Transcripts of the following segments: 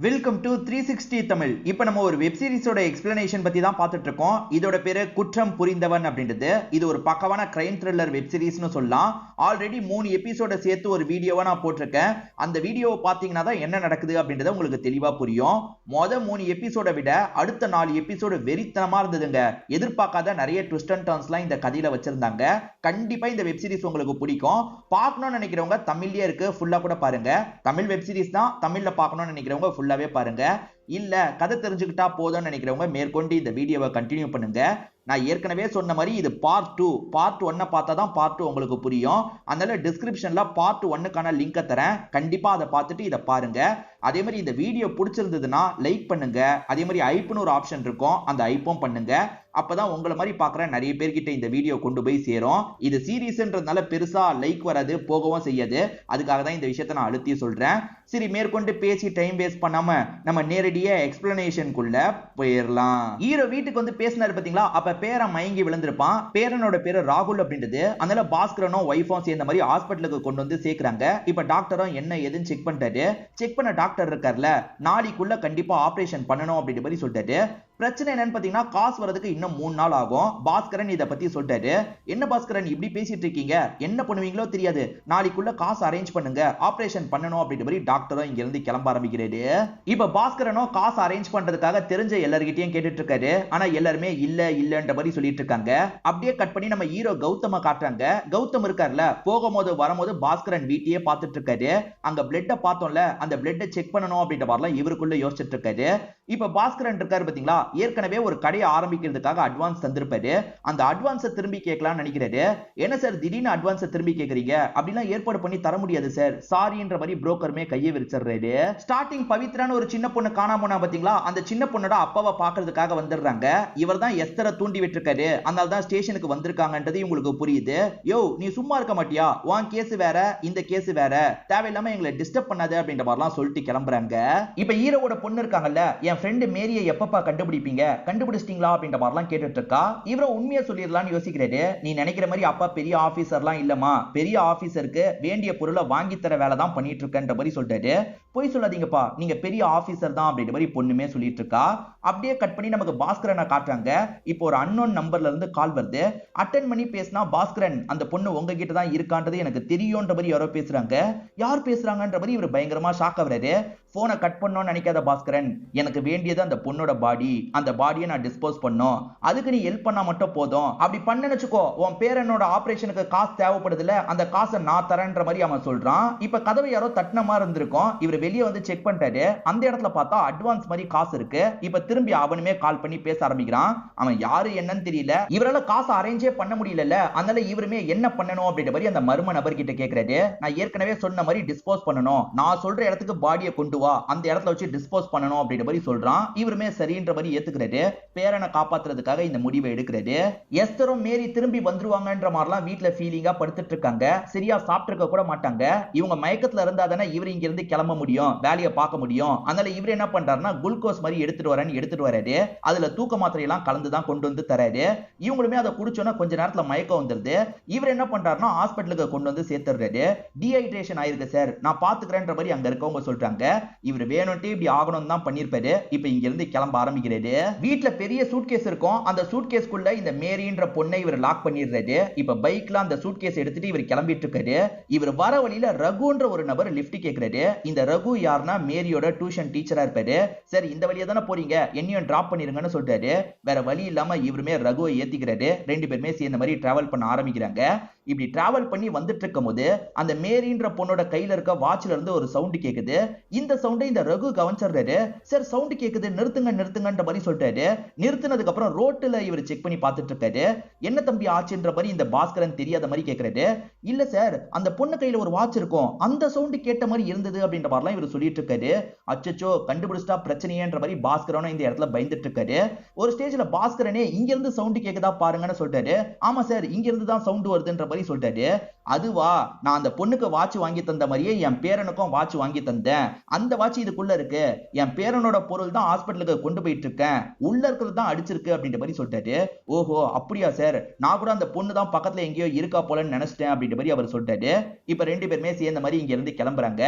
Welcome to 360 Tamil. இப்போ நம்ம ஒரு வெப் சீரிஸோட எக்ஸ்பிளனேஷன் பத்தி தான் பார்த்துட்டு இருக்கோம். இதோட பேரு குற்றம் புரிந்தவன் அப்படின்றது. இது ஒரு பக்கவான கிரைம் த்ரில்லர் வெப் சீரிஸ்னு சொல்லலாம். ஆல்ரெடி 3 எபிசோட சேர்த்து ஒரு வீடியோவா நான் போட்டிருக்கேன். அந்த வீடியோவை பார்த்தீங்கன்னா தான் என்ன நடக்குது அப்படின்றது உங்களுக்கு தெளிவா புரியும். மொத 3 எபிசோட விட அடுத்த 4 எபிசோடு வெறித்தனமா இருந்ததுங்க. எதிர்பார்க்காத நிறைய ட்விஸ்ட் அண்ட் டர்ன்ஸ்லாம் இந்த கதையில வச்சிருந்தாங்க. கண்டிப்பா இந்த வெப் சீரிஸ் உங்களுக்கு பிடிக்கும். பார்க்கணும்னு நினைக்கிறவங்க தமிழ்லயே இருக்கு, ஃபுல்லா கூட பாருங்க. தமிழ் வெப் சீரிஸ் தான், தமிழ்ல பார்க்கணும்னு நினைக்கிறவங்க ஃபுல்லாவே பாருங்க. இல்ல கதை தெரிஞ்சுக்கிட்டா போதும்னு நினைக்கிறவங்க மேற்கொண்டு இந்த வீடியோவை கண்டினியூ பண்ணுங்க. நான் ஏற்கனவே சொன்ன மாதிரி இது பார்ட் 2. பார்ட் 1 பார்த்தா தான் பார்ட் 2 உங்களுக்கு புரியும். அதனால டிஸ்கிரிப்ஷன்ல பார்ட் 1க்கான லிங்கை தரேன். கண்டிப்பா அதை பார்த்துட்டு இதை பாருங்க. அதே மாதிரி இந்த வீடியோ பிடிச்சிருந்ததுன்னா லைக் பண்ணுங்க. அதே மாதிரி ஐப்னு ஒரு ஆப்ஷன் இருக்கும், அந்த ஐப்பும் பண்ணுங்க. அப்பதான் உங்களை மாதிரி பார்க்குற நிறைய பேர்கிட்ட இந்த வீடியோ கொண்டு போய் சேரும். இது சீரியஸ்ன்றதுனால பெருசா லைக் வராது, போகவும் செய்யாது. அதுக்காக தான் இந்த விஷயத்தை நான் அழுத்தி சொல்றேன். சரி, மேற்கொண்டு பேசி டைம் வேஸ்ட் பண்ணாம நம்ம நேரடியா எக்ஸ்பிளனேஷனுக்குள்ள போயிடலாம். ஹீரோ வீட்டுக்கு வந்து பேசினாரு பாத்தீங்களா, அப்ப பேரை மயங்கி விழுந்திருப்பான். பேரனோட பேரு ராகுல் அப்படின்றது. அதனால பாஸ்கரனும் ஒய்ஃபும் சேர்ந்த மாதிரி ஹாஸ்பிட்டலுக்கு கொண்டு வந்து சேர்க்கிறாங்க. இப்ப டாக்டரும் என்ன ஏதுன்னு செக் பண்ணிட்டாரு. செக் பண்ண டாக்டர் இருக்கார்ல, நாளைக்குள்ள கண்டிப்பா ஆபரேஷன் பண்ணணும் அப்படின்ற மாதிரி சொல்லிட்டாரு. பிரச்சனை என்னன்னு பாத்தீங்கன்னா, காசு வரதுக்கு இன்னும் 3 நாள் ஆகும். பாஸ்கரன் இதை பத்தி சொல்லிட்டாரு. என்ன பாஸ்கரன் இப்படி பேசிட்டு இருக்கீங்க, என்ன பண்ணுவீங்களோ தெரியாது, நாளைக்குள்ள காசு அரேஞ்ச் பண்ணுங்க, ஆபரேஷன் பண்ணணும் அப்படின்ற மாதிரி டாக்டரும் இங்க இருந்து கிளம்ப ஆரம்பிக்கிறாரு. இப்ப பாஸ்கரனும் காசு அரேஞ்ச் பண்றதுக்காக தெரிஞ்ச எல்லார்கிட்டயும் கேட்டுட்டு இருக்காரு. ஆனா எல்லாருமே இல்லன்ற மாதிரி சொல்லிட்டு இருக்காங்க. அப்படியே கட் பண்ணி நம்ம ஹீரோ கௌதம காட்டுறாங்க. கௌதம் இருக்கார்ல, போகும்போது வரும்போது பாஸ்கரன் வீட்டையே பார்த்துட்டு இருக்காரு. அங்க பிளட்ட பார்த்தோம்ல, அந்த பிளட்டை செக் பண்ணணும் அப்படின்ற மாதிரிலாம் இவருக்குள்ள யோசிச்சுட்டு இருக்காரு. இப்ப பாஸ்கரன் இருக்காரு பாத்தீங்களா, ஏற்கனவே ஒரு கடையை ஆரம்பிக்கிறதுக்காக அட்வான்ஸ் தந்திருப்பாரு. அந்த அட்வான்ஸை திரும்பி கேட்கலாம்னு நினைக்கிறாரு. என்ன சார் திடீர்னு அட்வான்ஸை திரும்பி கேக்குறீங்க, அப்படிலாம் ஏற்பாடு பண்ணி தர முடியாது சார், சாரின்ற மாதிரி புரோக்கருமே கையை விரிச்சிடுறாரு. ஸ்டார்டிங் பவித்ரான்னு ஒரு சின்ன பொண்ணு காணாம போனா பாத்தீங்களா, அந்த சின்ன பொண்ணோட அப்பாவை பாக்குறதுக்காக வந்துடுறாங்க. இவர் தான் எஸ்தரை தூண்டி விட்டுருக்காரு. அதனால தான் ஸ்டேஷனுக்கு வந்திருக்காங்கன்றது உங்களுக்கு புரியுது. யோ நீ சும்மா இருக்க மாட்டியா, உன் கேஸ் வேற இந்த கேஸ் வேற, தேவையில்லாம எங்களை டிஸ்டர்ப் பண்ணாது அப்படின்ற மாதிரிலாம் சொல்லிட்டு கிளம்புறாங்க. இப்ப ஹீரோவோட பொண்ணு இருக்காங்கல்ல, என் ஃப்ரெண்டு மேரியை எப்பப்பா கண்டுபிடிப்பீங்க, கண்டுபிடிச்சிட்டீங்களா அப்படின்ற மாதிரிலாம் கேட்டுட்டு இருக்கா. இவரும் உண்மையை சொல்லிடலாம்னு யோசிக்கிறாரு. நீ நினைக்கிற மாதிரி அப்பா பெரிய ஆபீசர்லாம் இல்லமா, பெரிய ஆபீசருக்கு வேண்டிய பொருளை வாங்கி தர வேலை தான் பண்ணிட்டு இருக்கன்ற மாதிரி சொல்லிட்டாரு. போய் சொல்லாதீங்கப்பா, நீங்க பெரிய ஆபீசர் தான் அப்படின்ற மாதிரி பொண்ணுமே சொல்லிட்டு இருக்கா. அப்படியே கட் பண்ணி நமக்கு பாஸ்கரனை காட்டுறாங்க. இப்போ ஒரு அன்னோன் நம்பர்ல இருந்து கால் வருது. அட்டென்ட் பண்ணி பேசினா, பாஸ்கரன் அந்த பொண்ணு உங்ககிட்ட தான் இருக்கான்றது எனக்கு தெரியும்ன்ற மாதிரி யாரோ பேசுறாங்க. யார் பேசுறாங்கன்ற மாதிரி இவர் பயங்கரமா ஷாக் ஆகுறாரு. போனை கட் பண்ணணும்னு நினைக்காத பாஸ்கரன், எனக்கு வேண்டியது அந்த பொண்ணோட பாடி, அந்த பாடியை நான் டிஸ்போஸ் பண்ணோம், அதுக்கு நீ ஹெல்ப் பண்ணா மட்டும் போதும். அப்படி பண்ண வச்சுக்கோ, உன் பேரனோட ஆபரேஷனுக்கு காசு தேவைப்படுதுல, அந்த காசை நான் தரேன்ற மாதிரி அவன் சொல்றான். இப்ப கதவை யாரோ தட்டின மாதிரி இருந்திருக்கும். இவர் வெளியே வந்து செக் பண்ணிட்டாரு. அந்த இடத்துல பார்த்தா அட்வான்ஸ் மாதிரி காசு இருக்கு. இப்ப திரும்பி அவனுமே கால் பண்ணி பேச ஆரம்பிக்கிறான். அவன் யாரு என்னன்னு தெரியல, இவரால காசு அரேஞ்சே பண்ண முடியல. அதனால இவருமே என்ன பண்ணணும் அப்படின்ற மாதிரி அந்த மர்ம நபர் கிட்ட கேக்குறாரு. நான் ஏற்கனவே சொன்ன மாதிரி டிஸ்போஸ் பண்ணணும், நான் சொல்ற இடத்துக்கு பாடியை கொண்டு வா, அந்த இடத்துல வச்சு டிஸ்போஸ் பண்ணணும் அப்படின்ற மாதிரி சொல்றான். இவருமே சரின்ற மாதிரி ஏத்துக்கிறாரு. பேரனை காப்பாத்துறதுக்காக இந்த முடிவை எடுக்கிறாரு. எஸ்தரும் மேரி திரும்பி வந்துருவாங்கன்ற மாதிரிலாம் வீட்டுல ஃபீலிங்கா படுத்துட்டு இருக்காங்க. சரியா சாப்பிட்டு கூட மாட்டாங்க. இவங்க மயக்கத்துல இருந்தா தானே இவர் இங்க இருந்து கிளம்ப முடியும், வேலையை பார்க்க முடியும். அதனால இவர் என்ன பண்றாருன்னா, குளுக்கோஸ் மாதிரி எடுத்துட்டு வராரு. அதுல தூக்க மாத்திரை எல்லாம் கலந்துதான் கொண்டு வந்து தராரு. இவங்களுமே அதை குடிச்சோன்னா கொஞ்ச நேரத்துல மயக்கம் வந்துருது. இவர் என்ன பண்றாருன்னா, ஹாஸ்பிட்டலுக்கு கொண்டு வந்து சேர்த்துறாரு. டீஹைட்ரேஷன் ஆயிருக்கு சார், நான் பாத்துக்கிறேன்ற மாதிரி அங்க இருக்கவங்க சொல்றாங்க. இவர் வேணும்ட்டே இப்படி ஆகணும் தான் பண்ணிருப்பாரு. இப்ப இங்க இருந்து கிளம்ப ஆரம்பிக்கிறாரு. வீட்டுல பெரிய சூட்கேஸ் இருக்கும். அந்த சூட்கேஸ்க்குள்ள இந்த மேரின்ற பொண்ணை இவர் லாக் பண்ணிடுறாரு. இப்ப பைக்ல அந்த சூட்கேஸ் எடுத்துட்டு இவர் கிளம்பிட்டு இருக்காரு. இவர் வர வழியில ரகுன்ற ஒரு நபர் லிஃப்ட் கேக்குறாரு. இந்த ரகு யாருன்னா மேரியோட டியூஷன் டீச்சரா இருப்பாரு. சரி இந்த வழியா தானே போறீங்க, என்னையும் டிராப் பண்ணிருங்கன்னு சொல்றாரு. வேற வழி இல்லாம இவருமே ரகுவை ஏத்திக்கிறாரு. ரெண்டு பேருமே சேர்ந்த மாதிரி டிராவல் பண்ண ஆரம்பிக்கிறாங்க. இப்படி டிராவல் பண்ணி வந்துட்டு இருக்கும் போது அந்த மேரின்ற பொண்ணோட கையில இருக்க வாட்ச்ல இருந்து ஒரு சவுண்ட் கேக்குது. இந்த சவுண்டை இந்த ரகு கவனிச்சிடுறாரு. சார் சவுண்ட் கேக்குது, நிறுத்துங்கன்ற மாதிரி சொல்லிட்டாரு. நிறுத்தினதுக்கு அப்புறம் ரோட்ல இவர் செக் பண்ணி பார்த்துட்டு இருக்காரு. என்ன தம்பி ஆச்சுன்ற மாதிரி இந்த பாஸ்கரன் தெரியாத மாதிரி கேக்குறாரு. இல்ல சார், அந்த பொண்ணு கையில ஒரு வாட்ச் இருக்கும், அந்த சவுண்ட் கேட்ட மாதிரி இருந்தது அப்படின்ற மாதிரிலாம் இவர் சொல்லிட்டு இருக்காரு. அச்சச்சோ கண்டுபிடிச்சிட்டா பிரச்சனையேன்ற மாதிரி பாஸ்கரனும் இந்த இடத்துல பயந்துட்டு இருக்காரு. ஒரு ஸ்டேஜ்ல பாஸ்கரனே இங்க இருந்து சவுண்ட் கேக்குதா பாருங்கன்னு சொல்லிட்டாரு. ஆமா சார், இங்க இருந்து தான் சவுண்ட் வருதுன்ற மாதிரி சொல்லிட்டாரு. அதுவா, நான் அந்த பொண்ணுக்கு வாட்ச் வாங்கி தந்த மாதிரியே என் பேரனுக்கும் வாட்ச் வாங்கி தந்தேன். அந்த வாட்ச் இதுக்குள்ள இருக்கு. என் பேரனோட பொருள் தான் ஹாஸ்பிட்டலுக்கு கொண்டு போயிட்டு இருக்கேன். உள்ள இருக்கிறது தான் அடிச்சிருக்கு அப்படின்ற மாதிரி சொல்லிட்டாரு. ஓஹோ அப்படியா சார், நான் கூட அந்த பொண்ணு தான் பக்கத்துல எங்கேயோ இருக்கா போலன்னு நினைச்சிட்டேன் அப்படின்ற மாதிரி அவர் சொல்லிட்டாரு. இப்ப ரெண்டு பேருமே சேர்ந்த மாதிரி இங்க இருந்து கிளம்புறாங்க.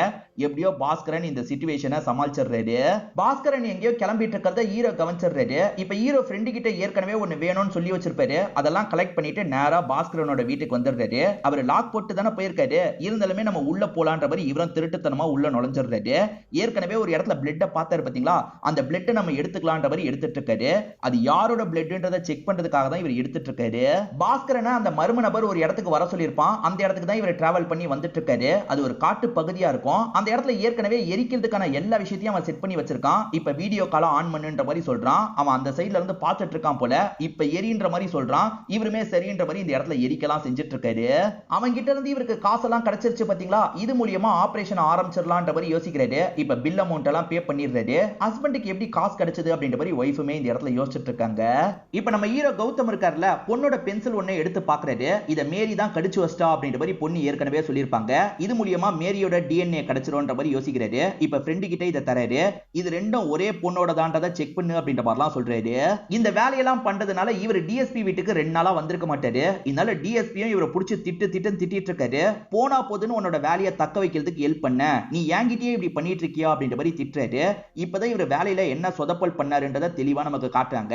எப்படியோ பாஸ்கரன் இந்த சிச்சுவேஷனை சமாளிச்சிடுறாரு. பாஸ்கரன் எங்கேயோ கிளம்பிட்டு இருக்கிறத ஹீரோ கவனிச்சிடுறாரு. இப்ப ஹீரோ ஃப்ரெண்டு கிட்ட ஏற்கனவே ஒன்னு வேணும்னு சொல்லி வச்சிருப்பாரு. அதெல்லாம் கலெக்ட் பண்ணிட்டு நேரா பாஸ்கரனோட வீட்டுக்கு வந்துடுறாரு. அவர் லாக் போட்டு தானே போயிருக்காரு. இருந்தாலுமே நம்ம உள்ள போலான்ற மாதிரி இவரும் திருட்டுத்தனமா உள்ள நுழைஞ்சிடுறாரு. ஏற்கனவே ஒரு இடத்துல பிளட்ட பார்த்தாரு பாத்தீங்களா, அந்த பிளட் நம்ம எடுத்துக்கலான்ற மாதிரி எடுத்துட்டு இருக்காரு. அது யாரோட பிளட்ன்றதை செக் பண்றதுக்காக தான் இவர் எடுத்துட்டு இருக்காரு. பாஸ்கரனை அந்த மர்ம நபர் ஒரு இடத்துக்கு வர சொல்லியிருப்பான். அந்த இடத்துக்கு தான் இவர் டிராவல் பண்ணி வந்துட்டு இருக்காரு. அது ஒரு காட்டு பகுதியா இருக்கும். அந்த இடத்துல ஏற்கனவே எரிக்கிறதுக்கான எல்லா விஷயத்தையும் அவன் செட் பண்ணி வச்சிருக்கான். இப்ப வீடியோ கால ஆன் பண்ணுன்ற மாதிரி சொல்றான். அவன் அந்த சைடுல இருந்து பார்த்துட்டு இருக்கான் போல. இப்ப எரின்ற மாதிரி சொல்றான். இவருமே சரின்ற மாதிரி இந்த இடத்துல எரிக்கலாம் செஞ்சுட்டு இருக்காரு. அவங்க கிட்ட இருந்து இவருக்கு காசெல்லாம் கிடைச்சிருச்சு பாத்தீங்களா, இது மூலியமா ஆபரேஷன் ஆரம்பிச்சிடலாம்ன்ற மாதிரி யோசிக்கிறாரு. இப்ப பில் அமௌண்ட் எல்லாம் பே பண்ணிடுறாரு. ஹஸ்பண்டுக்கு எப்படி காசு கிடைச்சது அப்படின்ற மாதிரி ஒய்ஃபுமே இந்த இடத்துல யோசிச்சுட்டு இருக்காங்க. இப்ப நம்ம ஹீரோ கௌதம் இருக்கார்ல, பொண்ணோட பென்சில் ஒண்ணு எடுத்து பாக்குறாரு. இத மேரி தான் கடிச்சு வச்சிட்டா அப்படின்ற மாதிரி பொண்ணு ஏற்கனவே சொல்லியிருப்பாங்க. இது மூலியமா மேரியோட டிஎன்ஏ கிடைச்சிரும்ன்ற மாதிரி யோசிக்கிறாரு. இப்ப ஃப்ரெண்டு கிட்ட இத தராரு. இது ரெண்டும் ஒரே பொண்ணோட தான்றதை செக் பண்ணு அப்படின்ற மாதிரிலாம் சொல்றாரு. இந்த வேலையெல்லாம் பண்றதுனால இவர் டிஎஸ்பி வீட்டுக்கு 2 நாளா வந்திருக்க மாட்டாரு. இதனால டிஎஸ்பியும் இவரை புடிச்சு திட்டிட்டு இருக்காரு. போனா போதுன்னு உன்னோட வேலையை தக்க வைக்கிறதுக்கு ஹெல்ப் பண்ண, நீ என்கிட்டயே இப்படி பண்ணிட்டு இருக்கியா அப்படின்ற மாதிரி திட்டுறாரு. இப்பதான் இவர் வேலையில என்ன சொதப்பல் பண்ணாருன்றதை தெளிவா நமக்கு காட்டுறாங்க.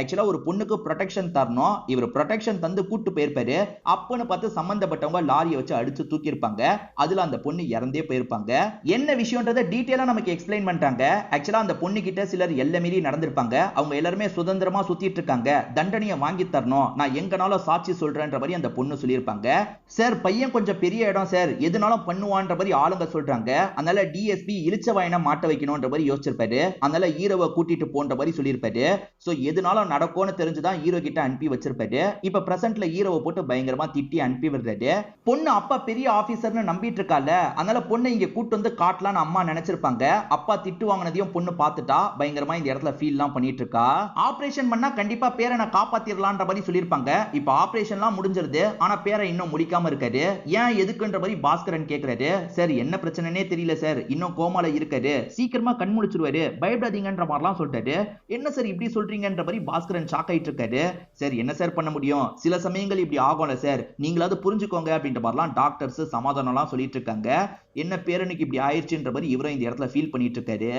ஆக்சுவலா ஒரு பொண்ணுக்கு ப்ரொடெக்ஷன் தரணும், இவர் ப்ரொடெக்ஷன் தந்து கூட்டு போயிருப்பாரு. அப்பன்னு பார்த்து சம்பந்தப்பட்டவங்க லாரியை வச்சு அடிச்சு தூக்கி இருப்பாங்க. அதுல அந்த பொண்ணு இறந்தே போயிருப்பாங்க. என்ன விஷயம்ன்றதை டீடைலா நமக்கு எக்ஸ்பிளைன் பண்றாங்க. ஆக்சுவலா அந்த பொண்ணு கிட்ட சிலர் எல்லை மீறி நடந்திருப்பாங்க. அவங்க எல்லாருமே சுதந்திரமா சுத்திட்டு இருக்காங்க. தண்டனையை வாங்கி தரணும், நான் எங்கனாலும் சாட்சி சொல்றேன்ற மாதிரி அந்த பொண்ணு சொல்லியிருப்பாங்க. சார் பையன் கொஞ்சம் பெரிய இடம் சார், எதுனாலும் பண்ணுவான்ற மாதிரி ஆளுங்க சொல்றாங்க. அதனால டிஎஸ்பி இழிச்ச வாயினா மாட்ட வைக்கணும்ன்ற மாதிரி யோசிச்சிருப்பாரு. அதனால ஹீரோவை கூட்டிட்டு போன்ற மாதிரி சொல்லியிருப்பாரு. சோ எதுனாலும் நடக்கும்னு தெரிஞ்சுதான் ஹீரோ கிட்ட அனுப்பி வச்சிருப்பாரு. இப்ப பிரசன்ட்ல ஹீரோவை போட்டு பயங்கரமா திட்டி அனுப்பி விடுறாரு. பொண்ணு அப்பா பெரிய ஆபீசர்னு நம்பிட்டு இருக்கால, அதனால பொண்ணை இங்க கூட்டு வந்து காட்டலான்னு அம்மா நினைச்சிருப்பாங்க. அப்பா திட்டு வாங்கினதையும் பொண்ணு பார்த்துட்டா பயங்கரமா இந்த இடத்துல ஃபீல்லாம் பண்ணிட்டு இருக்கா. ஆபரேஷன் பண்ணா கண்டிப்பா பேரனை காப்பாத்திரலான்ற மாதிரி சொல்லியிருப்பாங்க. இப்ப ஆபரேஷன்லாம் முடிஞ்சிருது. ஆனா பேரை இன்னும் முடிக்காம இருக்காரு. ஏன் எதுக்குன்ற மாதிரி பாஸ்கரன் கேக்குறாரு. சார் என்ன பிரச்சனைனே தெரியல சார், இன்னும் கோமால இருக்காரு, சீக்கிரமா கண் முழிச்சிருவாரு, பயப்படாதீங்கன்ற மாதிரிலாம் சொல்லிட்டாரு. என்ன சார் இப்படி சொல்றீங்கன்ற மாதிரி பாஸ்கரன் ஷாக் ஆயிட்டு இருக்காரு. சார் என்ன சார் பண்ண முடியும், சில சமயங்கள் இப்படி ஆகும்ல சார், நீங்களாவது புரிஞ்சுக்கோங்க அப்படின்ற மாதிரிலாம் டாக்டர்ஸ் சமாதானம்லாம் சொல்லிட்டு இருக்காங்க. என்ன பேரனுக்கு இப்படி ஆயிடுச்சுன்ற மாதிரி இவரும் இந்த இடத்துல ஃபீல் பண்ணிட்டு இருக்காரு.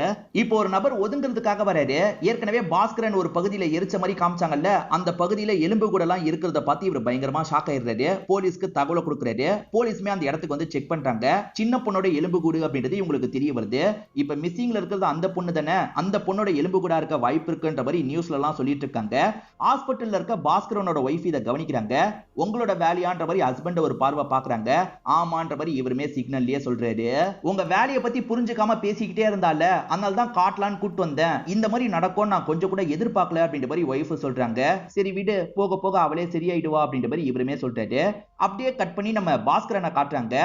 இப்போ ஒரு நபர் ஒதுங்கிறதுக்காக வராரு. ஏற்கனவே பாஸ்கரன் ஒரு பகுதியில எரிச்ச மாதிரி காமிச்சாங்கல்ல, அந்த பகுதியில எலும்பு கூட எல்லாம் இருக்கிறத பார்த்து இவர் பயங்கரமா ஷாக் ஆயிடுறாரு. போலீஸ்க்கு தகவல் கொடுக்குறாரு. போலீஸ்மே அந்த இடத்துக்கு வந்து செக் பண்றாங்க. சின்ன பொண்ணோட எலும்பு கூடு அப்படின்றது இவங்களுக்கு தெரிய வருது. இப்ப மிஸ்ஸிங்ல இருக்கிறது அந்த பொண்ணு தானே, அந்த பொண்ணோட எலும்பு கூட இருக்க வாய்ப்பு இருக்குன்ற மாதிரி நியூஸ்ல எல்லாம் சொல்லிட்டு இருக்காங்க. ஹாஸ்பிட்டல்ல இருக்க பாஸ்கரனோட ஒய்ஃப் இதை கவனிக்கிறாங்க. உங்களோட வேலையான்ற மாதிரி ஹஸ்பண்ட் ஒரு பார்வை பாக்குறாங்க. ஆமான்ற மாதிரி இவருமே சிக்னல்லயே சொல்றாரு. உங்க வேலையை பத்தி புரிஞ்சுக்காம பேசிக்கிட்டே இருந்தால, அதனால தான் காட்டலான்னு கூட்டு வந்தேன். இந்த மாதிரி நடக்கும் நான் கொஞ்சம் கூட எதிர்பார்க்கல அப்படின்ற மாதிரி ஒய்ஃப் சொல்றாங்க. சரி விடு, போக போக அவளே சரியாயிடுவா அப்படின்ற மாதிரி இவருமே சொல்றாரு. அப்படியே கட் பண்ணி நம்ம பாஸ்கரனை காட்டுறாங்க.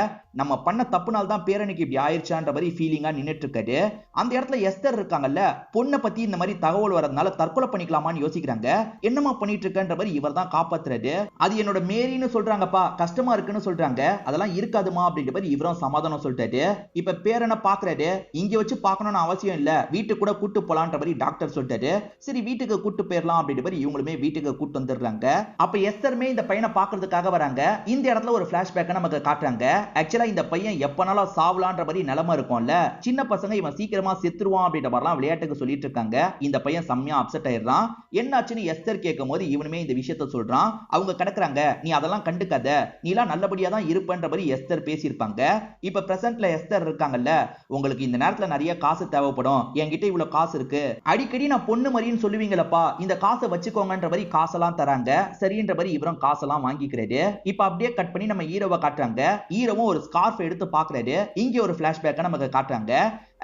நம்ம பண்ண தப்புனால தான் பேரனுக்கு இப்படி ஆயிடுச்சான்ற மாதிரி ஃபீலிங்கா நின்னுட்டு இருக்காரு. அந்த இடத்துல எஸ்தர் இருக்காங்கல்ல, பொண்ணை பத்தி இந்த மாதிரி தகவல் வரதுனால தற்கொலை பண்ணிக்கலாமான்னு யோசிக்கிறாங்க. என்னமா பண்ணிட்டு இருக்கன்ற மாதிரி இவர் தான் காப்பாத்துறாரு. அது என்னோட மேரின்னு சொல்றாங்கப்பா, கஷ்டமா இருக்குன்னு சொல்றாங்க. அதெல்லாம் இருக்காதுமா அப்படின்ற மாதிரி இவரும் சமாதானம் சொல்லிட்டாரு. இப்ப பேரனை பாக்குறாரு. இங்க வச்சு பார்க்கணும்னு அவசியம் இல்ல, வீட்டுக்கு கூட கூட்டு போலான்ற மாதிரி டாக்டர் சொல்லிட்டாரு. சரி வீட்டுக்கு கூட்டு போயிடலாம் அப்படின்ற மாதிரி இவங்களுமே வீட்டுக்கு கூட்டு வந்துடுறாங்க. அப்ப எஸ்தர்மே இந்த பையனை பாக்குறதுக்காக வராங்க. இந்த இடத்துல ஒரு பிளாஷ்பேக் நமக்கு காட்டுறாங்க. ஆக்சுவலா இந்த பையன் எப்பனாலும் சாவலான்ற மாதிரி நிலைமை இருக்கும்ல, சின்ன பசங்க இவன் சீக்கிரமா செத்துருவான் அப்படின்ற மாதிரிலாம் விளையாட்டுக்கு சொல்லிட்டு இருக்காங்க. இந்த பையன் செம்மையா அப்செட் ஆயிடுறான். என்னாச்சுன்னு எஸ்தர் கேட்கும் போது இவனுமே இந்த விஷயத்த சொல்றான். அவங்க கிடக்குறாங்க, நீ அதெல்லாம் கண்டுக்காத, நீ எல்லாம் நல்லபடியா தான் இருப்பன்ற மாதிரி எஸ்தர் பேசியிருப்பாங்க. இப்ப பிரசன்ட்ல எஸ்தர் இருக்காங்கல்ல, உங்களுக்கு இந்த நேரத்துல நிறைய காசு தேவைப்படும், என்கிட்ட இவ்வளவு காசு இருக்கு, அடிக்கடி நான் பொண்ணு மாதிரின்னு சொல்லுவீங்களப்பா, இந்த காசை வச்சுக்கோங்கன்ற மாதிரி காசெல்லாம் தராங்க. சரின்ற மாதிரி இவரும் காசெல்லாம் வாங்கிக்கிறாரு. இப்ப அப்படியே கட் பண்ணி நம்ம ஹீரோவை காட்டுறாங்க. ஹீரோவும் ஒரு ஸ்கார்ஃப் எடுத்து பாக்குறாரு. இங்க ஒரு பிளாஷ்பேக் நமக்கு காட்டுறாங்க.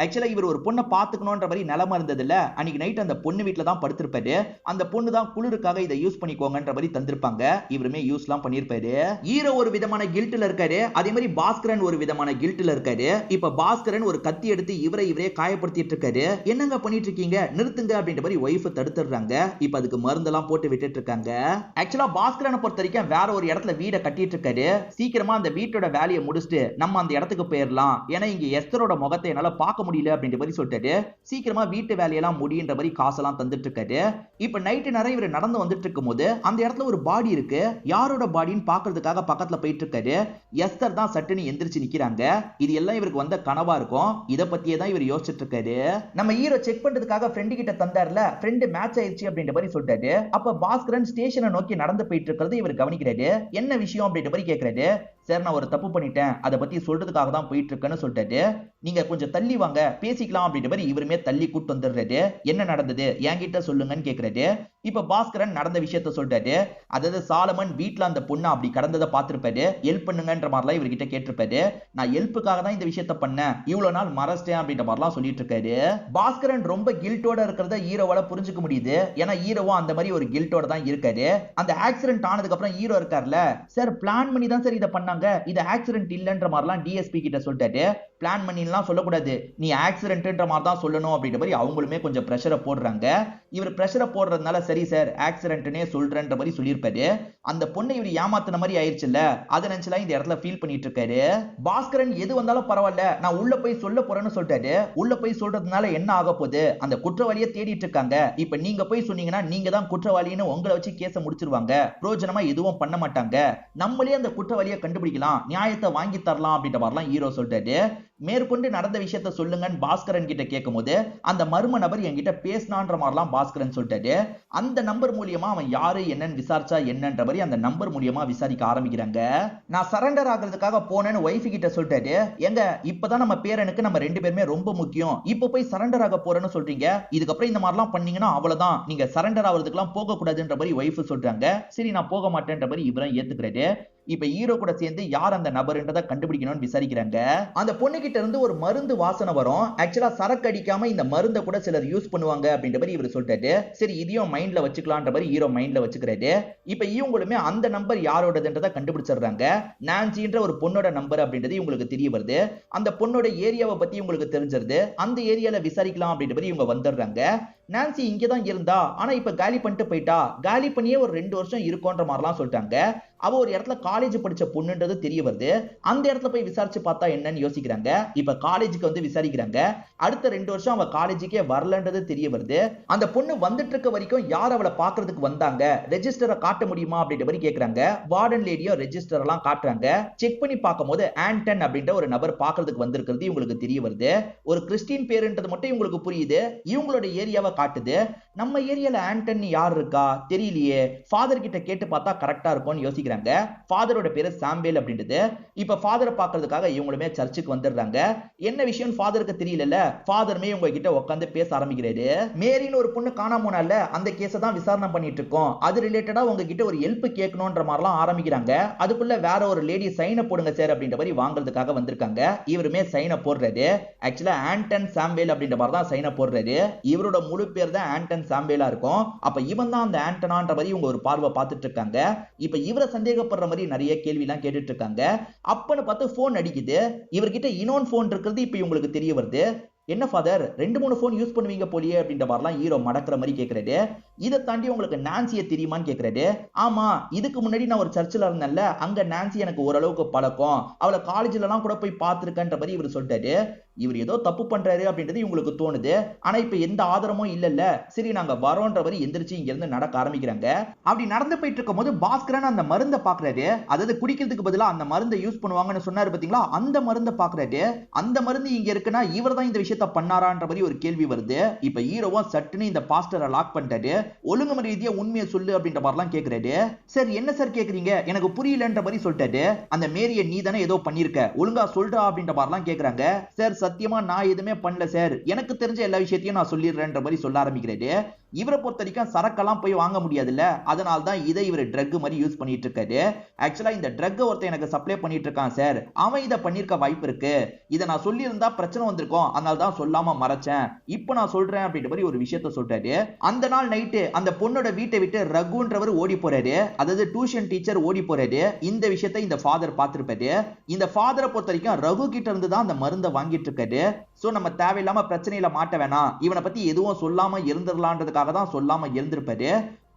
ஆக்சுவலா இவர் ஒரு பொண்ணை பாத்துக்கணும்ன்ற மாதிரி நிலைமை இருந்ததுல அன்னைக்கு நைட் அந்த பொண்ணு வீட்டுல தான் படுத்திருப்பாரு. அந்த பொண்ணு தான் குளிருக்காக இதை யூஸ் பண்ணிக்கோங்கன்ற மாதிரி தந்திருப்பாங்க. இவருமே யூஸ்லாம் பண்ணிருப்பாரு. ஹீரோ ஒரு விதமான கில்ட்ல இருக்காரு. அதே மாதிரி பாஸ்கரன் ஒரு விதமான கில்ட்ல இருக்காரு. இப்ப பாஸ்கரன் ஒரு கத்தி எடுத்து இவரே காயப்படுத்திட்டு இருக்காரு. என்னங்க பண்ணிட்டு இருக்கீங்க, நிறுத்துங்க அப்படின்ற மாதிரி ஒய்ஃப் தடுத்துறாங்க. இப்ப அதுக்கு மருந்தெல்லாம் போட்டு விட்டுட்டு இருக்காங்க. ஆக்சுவலா பாஸ்கரனை பொறுத்த வரைக்கும் வேற ஒரு இடத்துல வீட கட்டிட்டு இருக்காரு. சீக்கிரமா அந்த வீட்டோட வேலையை முடிச்சுட்டு நம்ம அந்த இடத்துக்கு போயிடலாம், ஏன்னா இங்க எஸ்தரோட முகத்தை என்னால பார்க்க முடியல அப்படின்ற மாதிரி சொல்லிட்டாரு. சீக்கிரமா வீட்டு வேலையெல்லாம் முடியுன்ற மாதிரி காசெல்லாம் தந்துட்டு இருக்காரு. இப்ப நைட்டு நிறைய இவர் நடந்து வந்துட்டு இருக்கும் போது அந்த இடத்துல ஒரு பாடி இருக்கு. யாரோட பாடின்னு பாக்குறதுக்காக பக்கத்துல போயிட்டு இருக்காரு. எஸ்தர் தான் சட்டுன்னு எந்திரிச்சு நிக்கிறாங்க. இது எல்லாம் இவருக்கு வந்த கனவா இருக்கும். இத பத்தியே தான் இவர் யோசிச்சுட்டு இருக்காரு. நம்ம ஹீரோ செக் பண்றதுக்காக ஃப்ரெண்டு கிட்ட தந்தார்ல, ஃப்ரெண்டு மேட்ச் ஆயிடுச்சு அப்படின்ற மாதிரி சொல்லிட்டாரு. அப்ப பாஸ்கரன் ஸ்டேஷனை நோக்கி நடந்து போயிட்டு இருக்கிறது இவர் கவனிக்கிறாரு. என்ன விஷயம் அப்படின்ற மாதிரி கேட்கிறாரு. சார் நான் ஒரு தப்பு பண்ணிட்டேன், அதை பத்தி சொல்றதுக்காக தான் போயிட்டு இருக்கேன்னு சொல்லிட்டாரு. நீங்க கொஞ்சம் தள்ளி வாங்க பேசிக்கலாம் அப்படின்ற மாதிரி இவருமே தள்ளி கூட்டு வந்துடுறாரு. என்ன நடந்தது என்கிட்ட சொல்லுங்கன்னு கேக்குறாரு. இப்ப பாஸ்கரன் நடந்த விஷயத்த சொல்லிட்டாரு. அதாவது சாலமன் வீட்டுல அந்த பொண்ணு அப்படி கடந்ததை பார்த்திருப்பாரு. ஹெல்ப் பண்ணுங்கன்ற மாதிரிலாம் இவர்கிட்ட கேட்டிருப்பாரு. நான் ஹெல்ப்புக்காக தான் இந்த விஷயத்த பண்ணேன், இவ்வளவு நாள் மறைச்சிட்டேன் அப்படின்ற மாதிரிலாம் சொல்லிட்டு இருக்காரு. பாஸ்கரன் ரொம்ப கில்ட்டோட இருக்கிறத ஹீரோவால புரிஞ்சுக்க முடியுது. ஏன்னா ஹீரோவும் அந்த மாதிரி ஒரு கில்ட்டோட தான் இருக்காரு. அந்த ஆக்சிடென்ட் ஆனதுக்கு அப்புறம் ஹீரோ இருக்கார்ல, சார் பிளான் பண்ணி தான் சார் இதை பண்ணாங்க, இது ஆக்சிடென்ட் இல்லன்ற மாதிரிலாம் டிஎஸ்பி கிட்ட சொல்லிட்டாரு. பிளான் பண்ணிலாம் சொல்லக்கூடாது, நீ ஆக்சிடென்ட்ன்ற மாதிரி தான் சொல்லணும் அப்படின்ற மாதிரி அவங்களுமே கொஞ்சம் பிரஷரை போடுறாங்க. இவர் பிரஷரை போடுறதுனால சரி சார் ஆக்சிடென்ட்னே சொல்றேன்ற மாதிரி சொல்லியிருப்பாரு. அந்த பொண்ணை இவர் ஏமாத்தின மாதிரி ஆயிடுச்சுல்ல, அதை நினைச்சலாம் இந்த இடத்துல ஃபீல் பண்ணிட்டு இருக்காரு. பாஸ்கரன் எது வந்தாலும் பரவாயில்ல, நான் உள்ள போய் சொல்ல போறேன்னு சொல்லிட்டாரு. உள்ள போய் சொல்றதுனால என்ன ஆக போகுது, அந்த குற்றவாளியை தேடிட்டு இருக்காங்க. இப்ப நீங்க போய் சொன்னீங்கன்னா நீங்க தான் குற்றவாளின்னு உங்களை வச்சு கேஸை முடிச்சிருவாங்க, பிரோஜனமா எதுவும் பண்ண மாட்டாங்க, நம்மளே அந்த குற்றவாளியை கண்டுபிடிக்கலாம், நியாயத்தை வாங்கி தரலாம் அப்படின்ற மாதிரிலாம் ஹீரோ சொல்லிட்டாரு. மேற்கொண்டு நடந்த விஷயத்த சொல்லுங்கன்னு பாஸ்கரன் கிட்ட கேட்கும் போது அந்த மர்ம நபர் என்கிட்ட பேசினான்ற மாதிரிலாம் பாஸ்கரன் சொல்லிட்டாரு. அந்த நம்பர் மூலியமா அவன் யாரு என்னன்னு விசாரிச்சா என்னன்ற மாதிரி அந்த நம்பர் மூலியமா விசாரிக்க ஆரம்பிக்கிறாங்க. நான் சரண்டர் ஆகிறதுக்காக போனேன்னு ஒய்ஃப் கிட்ட சொல்லிட்டாரு. எங்க இப்பதான் நம்ம பேரனுக்கு நம்ம ரெண்டு பேருமே ரொம்ப முக்கியம், இப்ப போய் சரண்டர் ஆக போறேன்னு சொல்றீங்க, இதுக்கப்புறம் இந்த மாதிரிலாம் பண்ணீங்கன்னா அவ்வளவுதான், நீங்க சரண்டர் ஆகிறதுக்கெல்லாம் போக கூடாதுன்ற மாதிரி ஒய்ஃப் சொல்றாங்க. சரி நான் போக மாட்டேன்ற மாதிரி இவரும் ஏத்துக்கிறாரு. இப்ப ஹீரோ கூட சேர்ந்து யார் அந்த நபர்ன்றதை கண்டுபிடிக்கணும்னு விசாரிக்கிறாங்க. அந்த பொண்ணு கிட்ட இருந்து ஒரு மருந்து வாசனை வரும். ஆக்சுவலா சரக்கு அடிக்காம இந்த மருந்தை கூட சிலர் யூஸ் பண்ணுவாங்க அப்படின்ற மாதிரி இவர் சொல்லிட்டாரு. சரி இதையும் மைண்ட்ல வச்சுக்கலான்ற மாதிரி ஹீரோ மைண்ட்ல வச்சுக்கிறாரு. இப்ப இவங்களுமே அந்த நம்பர் யாரோடதுன்றதை கண்டுபிடிச்சிடுறாங்க. நான்சின்ற ஒரு பொண்ணோட நம்பர் அப்படின்றது இவங்களுக்கு தெரிய வருது. அந்த பொண்ணோட ஏரியாவை பத்தி உங்களுக்கு தெரிஞ்சிருது. அந்த ஏரியால விசாரிக்கலாம் அப்படின்ற மாதிரி இவங்க வந்துடுறாங்க. நான்சி இங்கதான் இருந்தா, ஆனா இப்ப காலி பண்ணிட்டு போயிட்டா, காலி பண்ணியே ஒரு 2 வருஷம் இருக்கும்ன்ற மாதிரிலாம் சொல்லிட்டாங்க. அவ ஒரு இடத்துல காலேஜ் படிச்ச பொண்ணுன்றது தெரிய வருது. அந்த இடத்துல போய் விசாரிச்சு பார்த்தா என்னன்னு யோசிக்கிறாங்க. இப்ப காலேஜுக்கு வந்து விசாரிக்கிறாங்க. அடுத்த 2 வருஷம் அவ காலேஜுக்கே வரலன்றது தெரிய வருது. அந்த பொண்ணு வந்துட்டு இருக்க வரைக்கும் யார் அவளை பாக்குறதுக்கு வந்தாங்க, ரெஜிஸ்டரை காட்ட முடியுமா அப்படின்ற மாதிரி கேக்குறாங்க. வார்டன் லேடியோ ரெஜிஸ்டர் எல்லாம் காட்டுறாங்க. செக் பண்ணி பார்க்கும் போது ஆண்டன் அப்படின்ற ஒரு நபர் பாக்குறதுக்கு வந்திருக்கிறது இவங்களுக்கு தெரிய வருது. ஒரு கிறிஸ்டின் பேருன்றது மட்டும் இவங்களுக்கு புரியுது. இவங்களோட ஏரியாவை காட்டுது. நம்ம ஏரியால ஆண்டன் யார் இருக்கா தெரியலையே, ஃபாதர் கிட்ட கேட்டு பார்த்தா கரெக்டா இருக்கும்னு யோசிக்கிறாங்க. ஃபாதரோட பேரு சாம்பேல் அப்படின்றது. இப்ப ஃபாதரை பார்க்கிறதுக்காக இவங்களுமே சர்ச்சுக்கு வந்துடுறாங்க. என்ன விஷயம் ஃபாதருக்கு தெரியல. ஃபாதருமே இவங்க கிட்ட உட்காந்து பேச ஆரம்பிக்கிறாரு. மேரின்னு ஒரு பொண்ணு காணாம போனால, அந்த கேஸை தான் விசாரணை பண்ணிட்டு இருக்கோம், அது ரிலேட்டடா உங்ககிட்ட ஒரு ஹெல்ப் கேட்கணும்ன்ற மாதிரிலாம் ஆரம்பிக்கிறாங்க. அதுக்குள்ள வேற ஒரு லேடி சைனை போடுங்க சார் அப்படின்ற மாதிரி வாங்குறதுக்காக வந்திருக்காங்க. இவருமே சைனை போடுறாரு. ஆக்சுவலா ஆண்டன் சாம்பேல் அப்படின்ற மாதிரி தான் சைனை போடுறாரு. இவரோட முழு பேர் தான் ஆண்டன் சாம்பேலா இருக்கும். அப்ப இவன் தான் அந்த ஆண்டனான்ற மாதிரி இவங்க ஒரு பார்வை பார்த்துட்டு இருக்காங்க. இப்ப இவரை சந்தேகப்படுற மாதிரி நிறைய கேள்வி எல்லாம் கேட்டுட்டு இருக்காங்க. அப்பன்னு பார்த்து போன் அடிக்குது. இவர்கிட்ட இன்னொன்னு போன் இருக்கிறது இப்ப இவங்களுக்கு தெரிய வருது. என்ன ஃபாதர் 2-3 போன் யூஸ் பண்ணுவீங்க போலியே அப்படின்ற மாதிரிலாம் ஹீரோ மடக்கிற மாதிரி கேட்கறாரு. இதை தாண்டி உங்களுக்கு நான்சியை தெரியுமான்னு கேட்கறாரு. ஆமா, இதுக்கு முன்னாடி நான் ஒரு சர்ச்சில் இருந்தேன்ல, அங்க நான்சி எனக்கு ஓரளவுக்கு பழக்கம், அவளை காலேஜ்ல எல்லாம் கூட போய் பார்த்திருக்கன்ற மாதிரி இவர் சொல்லிட்டாரு. இவர் ஏதோ தப்பு பண்றாரு அப்படின்றது இவங்களுக்கு தோணுது. ஆனா இப்ப எந்த ஆதாரமும் இல்லல்ல. சரி நாங்க வரோன்ற மாதிரி எந்திரிச்சு இங்க இருந்து நடக்க ஆரம்பிக்கிறாங்க. அப்படி நடந்து போயிட்டு இருக்கும் போது பாஸ்கரன் அந்த மருந்தை பாக்குறாரு. அதாவது குடிக்கிறதுக்கு பதிலா அந்த மருந்தை யூஸ் பண்ணுவாங்கன்னு சொன்னாரு பாத்தீங்களா, அந்த மருந்தை பாக்குறாரு. அந்த மருந்து இங்க இருக்குன்னா இவர் தான் இந்த விஷயத்த பண்ணாரான்ற மாதிரி ஒரு கேள்வி வருது. இப்ப ஹீரோவா சட்டுன்னு இந்த பாஸ்டரை லாக் பண்ணிட்டாரு. ஒழுங்குமுறை ரீதியா உண்மையை சொல்லு அப்படின்ற மாதிரிலாம் கேக்குறாரு. சார் என்ன சார் கேக்குறீங்க, எனக்கு புரியலன்ற மாதிரி சொல்லிட்டாரு. அந்த மேரிய நீ தானே ஏதோ பண்ணிருக்க, ஒழுங்கா சொல்றா அப்படின்ற மாதிரிலாம் கேக்குறாங்க. சார் சத்தியமா நான் எதுவுமே பண்ணல சார், எனக்கு தெரிஞ்ச எல்லா விஷயத்தையும் நான் சொல்லிடுறேன்ற மாதிரி சொல்ல ஆரம்பிக்கிறாரு. இவரை பொறுத்த வரைக்கும் சரக்கெல்லாம் போய் வாங்க முடியாதுல்ல, அதனால தான் இதை இவர் ட்ரக் மாதிரி யூஸ் பண்ணிட்டு இருக்காரு. ஆக்சுவலா இந்த ட்ரக் ஒருத்தன் எனக்கு சப்ளை பண்ணிட்டு இருக்கான் சார், அவன் இதை பண்ணிருக்க வாய்ப்பு இருக்கு, இதை நான் சொல்லி இருந்தா பிரச்சனை வந்திருக்கும், அதனால தான் சொல்லாம மறைச்சேன், இப்ப நான் சொல்றேன் அப்படின்ற மாதிரி ஒரு விஷயத்த சொல்றாரு. அந்த நாள் நைட்டு அந்த பொண்ணோட வீட்டை விட்டு ரகுன்றவர் ஓடி போறாரு, அதாவது டியூஷன் டீச்சர் ஓடி போறாரு. இந்த விஷயத்தை இந்த ஃபாதர் பார்த்திருப்பாரு. இந்த ஃபாதரை பொறுத்த வரைக்கும் ரகு கிட்ட இருந்து தான் அந்த மருந்தை வாங்கிட்டு இருக்காரு. சோ நம்ம தேவையில்லாம பிரச்சனையில மாட்ட வேணாம், இவனை பத்தி எதுவும் சொல்லாம இருந்துடலான்றதுக்காக தான் சொல்லாம இருந்திருப்பாரு.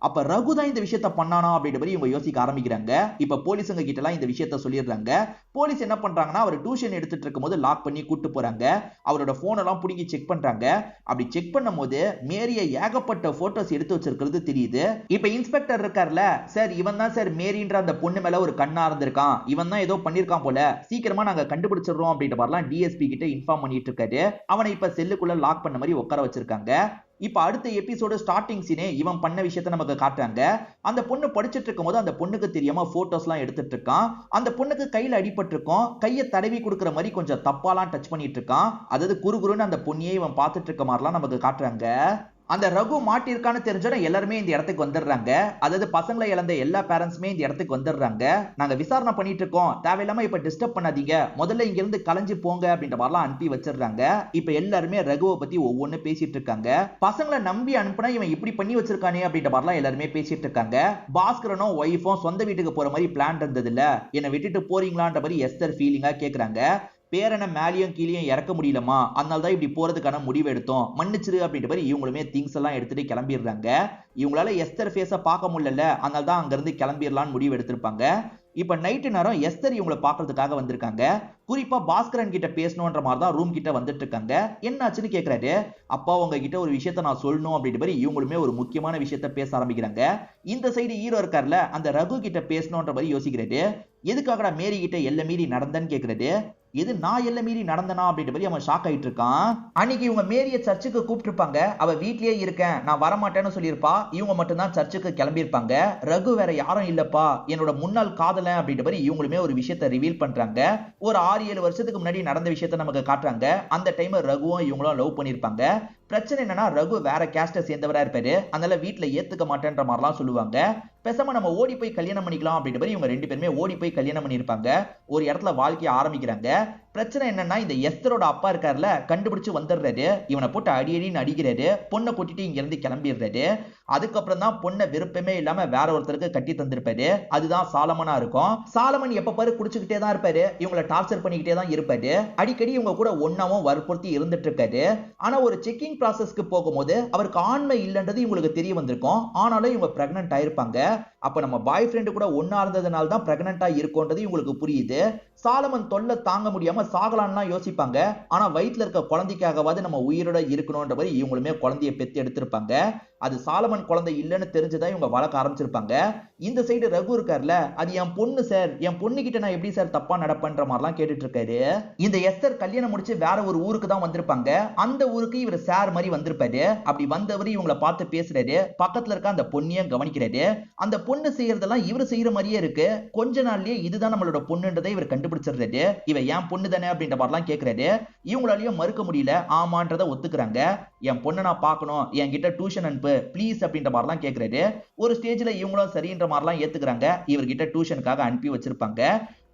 அப்ப ரகு தான் இந்த விஷயத்த பண்ணானா அப்படின்ற மாதிரி இவங்க யோசிக்க ஆரம்பிக்கிறாங்க. இப்ப போலீஸுங்க கிட்ட எல்லாம் இந்த விஷயத்த சொல்லிடுறாங்க. போலீஸ் என்ன பண்றாங்கன்னா, அவர் டியூஷன் எடுத்துட்டு இருக்கும்போது லாக் பண்ணி கூட்டு போறாங்க. அவரோட போன் எல்லாம் புடிங்கி செக் பண்றாங்க. அப்படி செக் பண்ணும்போது மேரிய ஏகப்பட்ட போட்டோஸ் எடுத்து வச்சிருக்கிறது தெரியுது. இப்ப இன்ஸ்பெக்டர் இருக்கார்ல, சார் இவன் தான் சார் மேரின்ற அந்த பொண்ணு மேல ஒரு கண்ணா இருந்திருக்கான், இவன் தான் ஏதோ பண்ணிருக்கான் போல, சீக்கிரமா நாங்க கண்டுபிடிச்சிடுறோம் அப்படின்ற மாதிரிலாம் டிஎஸ்பி கிட்ட இன்ஃபார்ம் பண்ணிட்டு இருக்காரு. அவனை இப்ப செல்லுக்குள்ள லாக் பண்ண மாதிரி உட்கார வச்சிருக்காங்க. இப்ப அடுத்த எபிசோடு ஸ்டார்டிங் சீனே இவன் பண்ண விஷயத்தை நமக்கு காட்டுறாங்க. அந்த பொண்ணு படிச்சிட்டு இருக்கும் போது அந்த பொண்ணுக்கு தெரியாம போட்டோஸ் எல்லாம் எடுத்துட்டு இருக்கான். அந்த பொண்ணுக்கு கையில அடிபட்டு இருக்கும், கையை தடவி கொடுக்குற மாதிரி கொஞ்சம் தப்பாலாம் டச் பண்ணிட்டு இருக்கான். அதாவது குறுகுறுன்னு அந்த பொண்ணையே இவன் பார்த்துட்டு இருக்க மாதிரிலாம் நமக்கு காட்டுறாங்க. அந்த ரகு மாட்டிருக்கான்னு தெரிஞ்சோட எல்லாருமே இந்த இடத்துக்கு வந்துடுறாங்க. அதாவது பசங்களை இழந்த எல்லா பேரண்ட்ஸுமே இந்த இடத்துக்கு வந்துடுறாங்க. நாங்க விசாரணை பண்ணிட்டு இருக்கோம், தேவையில்லாம இப்ப டிஸ்டர்ப் பண்ணாதீங்க, முதல்ல இங்க இருந்து கலைஞ்சு போங்க அப்படின்ற மாதிரிலாம் அனுப்பி வச்சிடுறாங்க. இப்ப எல்லாருமே ரகுவை பத்தி ஒவ்வொன்னு பேசிட்டு இருக்காங்க. பசங்களை நம்பி அனுப்புனா இவன் இப்படி பண்ணி வச்சிருக்கானே அப்படின்ற மாதிரிலாம் எல்லாருமே பேசிட்டு இருக்காங்க. பாஸ்கரனும் ஒய்ஃபும் சொந்த வீட்டுக்கு போற மாதிரி பிளான் இருந்தது இல்ல, என்னை விட்டுட்டு போறீங்களான்ற மாதிரி எஸ்தர் ஃபீலிங்கா கேக்குறாங்க. பேரனை மேலேயும் கீழேயும் இறக்க முடியலமா, அதனால தான் இப்படி போறதுக்கான முடிவு எடுத்தோம், மன்னிச்சிரு அப்படின்ற மாதிரி இவங்களுமே திங்ஸ் எல்லாம் எடுத்துட்டு கிளம்பிடுறாங்க. இவங்களால எஸ்தர் ஃபேஸை பார்க்க முடியல, அதனால தான் அங்க இருந்து கிளம்பிடலான்னு முடிவு எடுத்திருப்பாங்க. இப்ப நைட்டு நேரம் எஸ்தர் இவங்களை பாக்குறதுக்காக வந்திருக்காங்க. குறிப்பா பாஸ்கரன் கிட்ட பேசணும்ன்ற மாதிரி தான் ரூம் கிட்ட வந்துட்டு இருக்காங்க. என்னாச்சுன்னு கேக்குறாரு. அப்பா உங்ககிட்ட ஒரு விஷயத்த நான் சொல்லணும் அப்படின்ற மாதிரி இவங்களுமே ஒரு முக்கியமான விஷயத்த பேச ஆரம்பிக்கிறாங்க. இந்த சைடு ஹீரோ இருக்கார்ல, அந்த ரகு கிட்ட பேசணும்ன்ற மாதிரி யோசிக்கிறாரு. எதுக்காகடா மேரி கிட்ட எல்லை மீறி நடந்தன்னு கேக்குறாரு. எது நான் எல்லை மீறி நடந்தனா அப்படின்ற மாதிரி அவன் ஷாக் ஆயிட்டு இருக்கான். அன்னைக்கு இவங்க மேரிய சர்ச்சுக்கு கூப்பிட்டு இருப்பாங்க, அவ வீட்லயே இருக்கேன் நான் வரமாட்டேன்னு சொல்லியிருப்பா. இவங்க மட்டும் தான் சர்ச்சுக்கு கிளம்பியிருப்பாங்க. ரகு வேற யாரும் இல்லப்பா, என்னோட முன்னாள் காதலன் அப்படின்ற மாதிரி இவங்களுமே ஒரு விஷயத்த ரிவீல் பண்றாங்க. ஒரு 6-7 வருஷத்துக்கு முன்னாடி நடந்த விஷயத்த நமக்கு காட்டுறாங்க. அந்த டைம் ரகுவும் இவங்களும் லவ் பண்ணிருப்பாங்க. பிரச்சனை என்னன்னா, ரகு வேற கேஸ்ட சேர்ந்தவரா இருப்பாரு, அதனால வீட்டுல ஏத்துக்க மாட்டேன்ற மாதிரிலாம் சொல்லுவாங்க. பேசாம நம்ம ஓடி போய் கல்யாணம் பண்ணிக்கலாம் அப்படின்ற மாதிரி இவங்க 2 பேருமே ஓடி போய் கல்யாணம் பண்ணிருப்பாங்க. ஒரு இடத்துல வாழ்க்கைய ஆரம்பிக்கிறாங்க. பிரச்சனை என்னன்னா, இந்த எஸ்தரோட அப்பா இருக்காருல, கண்டுபிடிச்சு வந்துடுறாரு. இவனை போட்டு அடி அடின்னு அடிக்கிறாரு. பொண்ணை கூட்டிட்டு இங்க இருந்து கிளம்பிடுறாரு. அதுக்கப்புறம் தான் பொண்ணை விருப்பமே இல்லாம வேற ஒருத்தருக்கு கட்டி தந்திருப்பாரு. அதுதான் சாலமனா இருக்கும். சாலமன் எப்ப பாரு குடிச்சுக்கிட்டே தான் இருப்பாரு, இவங்களை டார்ச்சர் பண்ணிக்கிட்டே தான் இருப்பாரு. அடிக்கடி இவங்க கூட ஒன்னாவும் வற்புறுத்தி இருந்துட்டு இருக்காரு. ஆனா ஒரு செக்கிங் ப்ராசஸ்க்கு போகும்போது அவருக்கு ஆண்மை இல்லைன்றது இவங்களுக்கு தெரிய வந்திருக்கும். ஆனாலும் இவங்க பிரெக்னன்ட் ஆயிருப்பாங்க. அப்ப நம்ம பாய் ஃப்ரெண்டு கூட ஒன்னா இருந்ததுனால தான் பிரெக்னன்ட்டா இருக்கும்ன்றது இவங்களுக்கு புரியுது. சாலமன் தொல்லை தாங்க முடியாம சாகலான்னு யோசிப்பாங்க. ஆனா வயிற்றுல இருக்க குழந்தைக்காகவாது நம்ம உயிரோட இருக்கணும்ன்ற மாதிரி இவங்களுமே குழந்தைய பெத்து எடுத்திருப்பாங்க. அது சாலமன் குழந்தை இல்லைன்னு தெரிஞ்சுதான் இவங்க வளர்க்க ஆரம்பிச்சிருப்பாங்க. இந்த சைடு ரகு இருக்கார்ல, அது என் பொண்ணு சார், என் பொண்ணு கிட்ட நான் எப்படி சார் தப்பா நடப்பேன்ற மாதிரிலாம் கேட்டுட்டு இருக்காரு. இந்த எஸ்தர் கல்யாணம் முடிச்சு வேற ஒரு ஊருக்கு தான் வந்திருப்பாங்க. அந்த ஊருக்கு இவர் சார் மாதிரி வந்திருப்பாரு. அப்படி வந்தவர் இவங்களை பார்த்து பேசுறாரு. பக்கத்துல இருக்க அந்த பொண்ணையும் கவனிக்கிறாரு. அந்த பொண்ணு செய்யறதெல்லாம் இவர் செய்யற மாதிரியே இருக்கு. கொஞ்ச நாள்லயே இதுதான் நம்மளோட பொண்ணுன்றதை இவர் கண்டுபிடிச்சிடுறாரு. இவ என் பொண்ணு தானே அப்படின்ற மாதிரிலாம் கேட்கிறாரு. இவங்களாலயும் மறுக்க முடியல, ஆமான்றதை ஒத்துக்கிறாங்க. என் பொண்ணை நான் பார்க்கணும், என்கிட்ட டியூஷன் அனுப்பு ப்ளீஸ் அப்படின்ற மாதிரிலாம் கேட்கிறாரு. ஒரு ஸ்டேஜ்ல இவங்களும் சரின்ற மாதிரிலாம் ஏத்துக்கிறாங்க. இவர்கிட்ட டியூஷனுக்காக அனுப்பி வச்சிருப்பாங்க.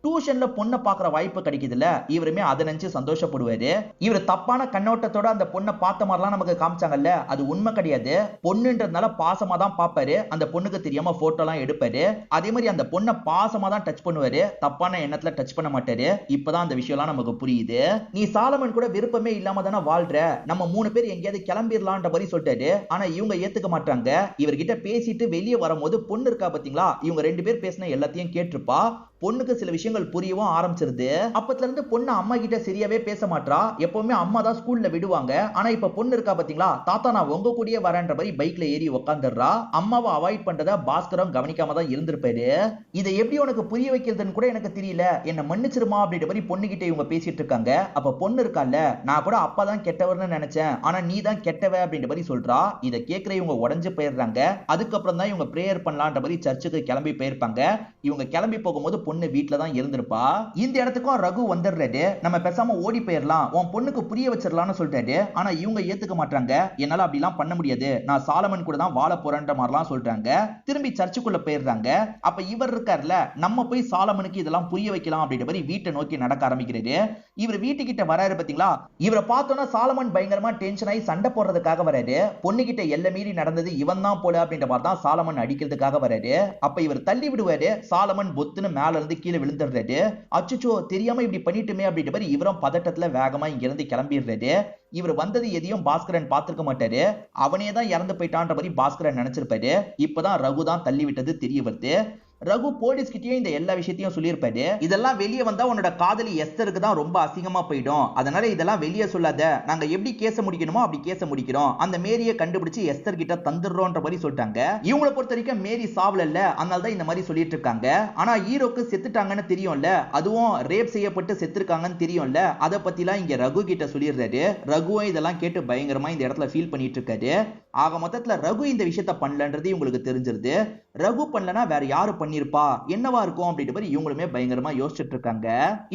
டியூஷன்ல பொண்ணை பாக்குற வாய்ப்பு கிடைக்குதுல்ல, இவருமே அதை நினைச்சு சந்தோஷப்படுவாரு. இவர் தப்பான கண்ணோட்டத்தோட அந்த பொண்ணை பார்த்த மாதிரிலாம் நமக்கு காமிச்சாங்கல்ல, அது உண்மை கிடையாது. பொண்ணுன்றதுனால பாசமா தான் பாப்பாரு. அந்த பொண்ணுக்கு தெரியாம போட்டோ எல்லாம் எடுப்பாரு. அதே மாதிரி அந்த பொண்ணை பாசமா தான் டச் பண்ணுவாரு, தப்பான எண்ணத்துல டச் பண்ண மாட்டாரு. இப்பதான் அந்த விஷயம் எல்லாம் நமக்கு புரியுது. நீ சாலமன் கூட விருப்பமே இல்லாம தானே வாழ்ற, நம்ம 3 பேர் எங்கேயாவது கிளம்பிடலான்ற மாதிரி சொல்லிட்டாரு. ஆனா இவங்க ஏத்துக்க மாட்டாங்க. இவர்கிட்ட பேசிட்டு வெளியே வரும்போது பொண்ணு இருக்கா பாத்தீங்களா, இவங்க 2 பேர் பேசின எல்லாத்தையும் கேட்டிருப்பா. பொண்ணுக்கு சில விஷயங்கள் புரியவும் ஆரம்பிச்சிருது. அப்பத்துல இருந்து பொண்ணு அம்மா கிட்ட சரியாவே பேச மாட்டா. எப்பவுமே அம்மா தான் ஸ்கூல்ல விடுவாங்க. ஆனா இப்ப பொண்ணு இருக்கா பாத்தீங்களா, தாத்தா நான் உங்க கூடயே வரேன்ற மாதிரி பைக்ல ஏறி உட்காந்துடுறா. அம்மாவை அவாய்ட் பண்றத பாஸ்கரம் கவனிக்காம தான் இருந்திருப்பாரு. இதை எப்படி உனக்கு புரிய வைக்கிறதுன்னு கூட எனக்கு தெரியல, என்ன மன்னிச்சிருமா அப்படின்ற மாதிரி பொண்ணு கிட்ட இவங்க பேசிட்டு இருக்காங்க. அப்ப பொண்ணு இருக்கால, நான் கூட அப்பா தான் கெட்டவர்னு நினைச்சேன், ஆனா நீ தான் கெட்டவ அப்படின்ற மாதிரி சொல்றா. இதை கேட்கிற இவங்க உடஞ்சு போயிடுறாங்க. அதுக்கப்புறம் தான் இவங்க பிரேயர் பண்ணலான்ற மாதிரி சர்ச்சுக்கு கிளம்பி போயிருப்பாங்க. இவங்க கிளம்பி போகும்போது பொண்ணு வீட்டுல தான் இருந்திருப்பா. இந்த இடத்துக்கும் ரகு வந்துடுறாரு. நம்ம பேசாம ஓடி போயிடலாம், உன் பொண்ணுக்கு புரிய வச்சிடலாம்னு சொல்றாரு. ஆனா இவங்க ஏத்துக்க மாட்டாங்க. என்னால அப்படிலாம் பண்ண முடியாது, நான் சாலமன் கூட தான் வாழ போறேன்ற மாதிரிலாம் சொல்றாங்க. திரும்பி சர்ச்சுக்குள்ள போயிடுறாங்க. அப்ப இவர் இருக்கார்ல, நம்ம போய் சாலமனுக்கு இதெல்லாம் புரிய வைக்கலாம் அப்படின்ற மாதிரி வீட்டை நோக்கி நடக்க ஆரம்பிக்கிறாரு. இவர் வீட்டுக்கிட்ட வராரு பாத்தீங்களா, இவரை பார்த்தோன்னா சாலமன் பயங்கரமா டென்ஷன் ஆகி சண்டை போடுறதுக்காக வராரு. பொண்ணுகிட்ட எல்லை மீறி நடந்தது இவன் தான் போல அப்படின்ற மாதிரி தான் சாலமன் அடிக்கிறதுக்காக வராரு. அப்ப இவர் தள்ளி விடுவாரு. சாலமன் பொத்துன்னு மேல இருந்து கீழே விழுந்துடுறாரு. அச்சுச்சோ தெரியாம இப்படி பண்ணிட்டுமே அப்படின்ற மாதிரி இவரும் பதட்டத்துல வேகமா இங்க இருந்து கிளம்பிடுறாரு. இவர் வந்தது எதையும் பாஸ்கரன் பார்த்திருக்க மாட்டாரு. அவனே தான் இறந்து போயிட்டான்ற மாதிரி பாஸ்கரன் நினைச்சிருப்பாரு. இப்பதான் ரகு தான் தள்ளி விட்டது தெரிய வருது. ரகு போலீஸ் கிட்டயும் இந்த எல்லா விஷயத்தையும் சொல்லியிருப்பாரு. இதெல்லாம் வெளியே வந்தா உன்னோட காதலி எஸ்தருக்கு தான் ரொம்ப அசிங்கமா போயிடும், அதனால இதெல்லாம் வெளியே சொல்லாத, நாங்க எப்படி கேச முடிக்கணுமோ அப்படி கேச முடிக்கிறோம், அந்த மேரியை கண்டுபிடிச்சு எஸ்தர் கிட்ட தந்துடுறோன்ற மாதிரி சொல்லிட்டாங்க. இவங்களை பொறுத்த வரைக்கும் மேரி சாவல, அதனால தான் இந்த மாதிரி சொல்லிட்டு இருக்காங்க. ஆனா ஹீரோக்கு செத்துட்டாங்கன்னு தெரியும்ல, அதுவும் ரேப் செய்யப்பட்டு செத்துருக்காங்கன்னு தெரியும்ல, அதை பத்திலாம் இங்க ரகு கிட்ட சொல்லிடுறாரு. ரகுவும் இதெல்லாம் கேட்டு பயங்கரமா இந்த இடத்துல ஃபீல் பண்ணிட்டு இருக்காரு. ஆக மொத்தத்துல ரகு இந்த விஷயத்த பண்ணலன்றது உங்களுக்கு தெரிஞ்சிருது. ரகு பண்ணலனா வேற யாரு பண்ணிருப்பா, என்னவா இருக்கும் அப்படின்ற மாதிரி இவங்களுமே பயங்கரமா யோசிச்சுட்டு இருக்காங்க.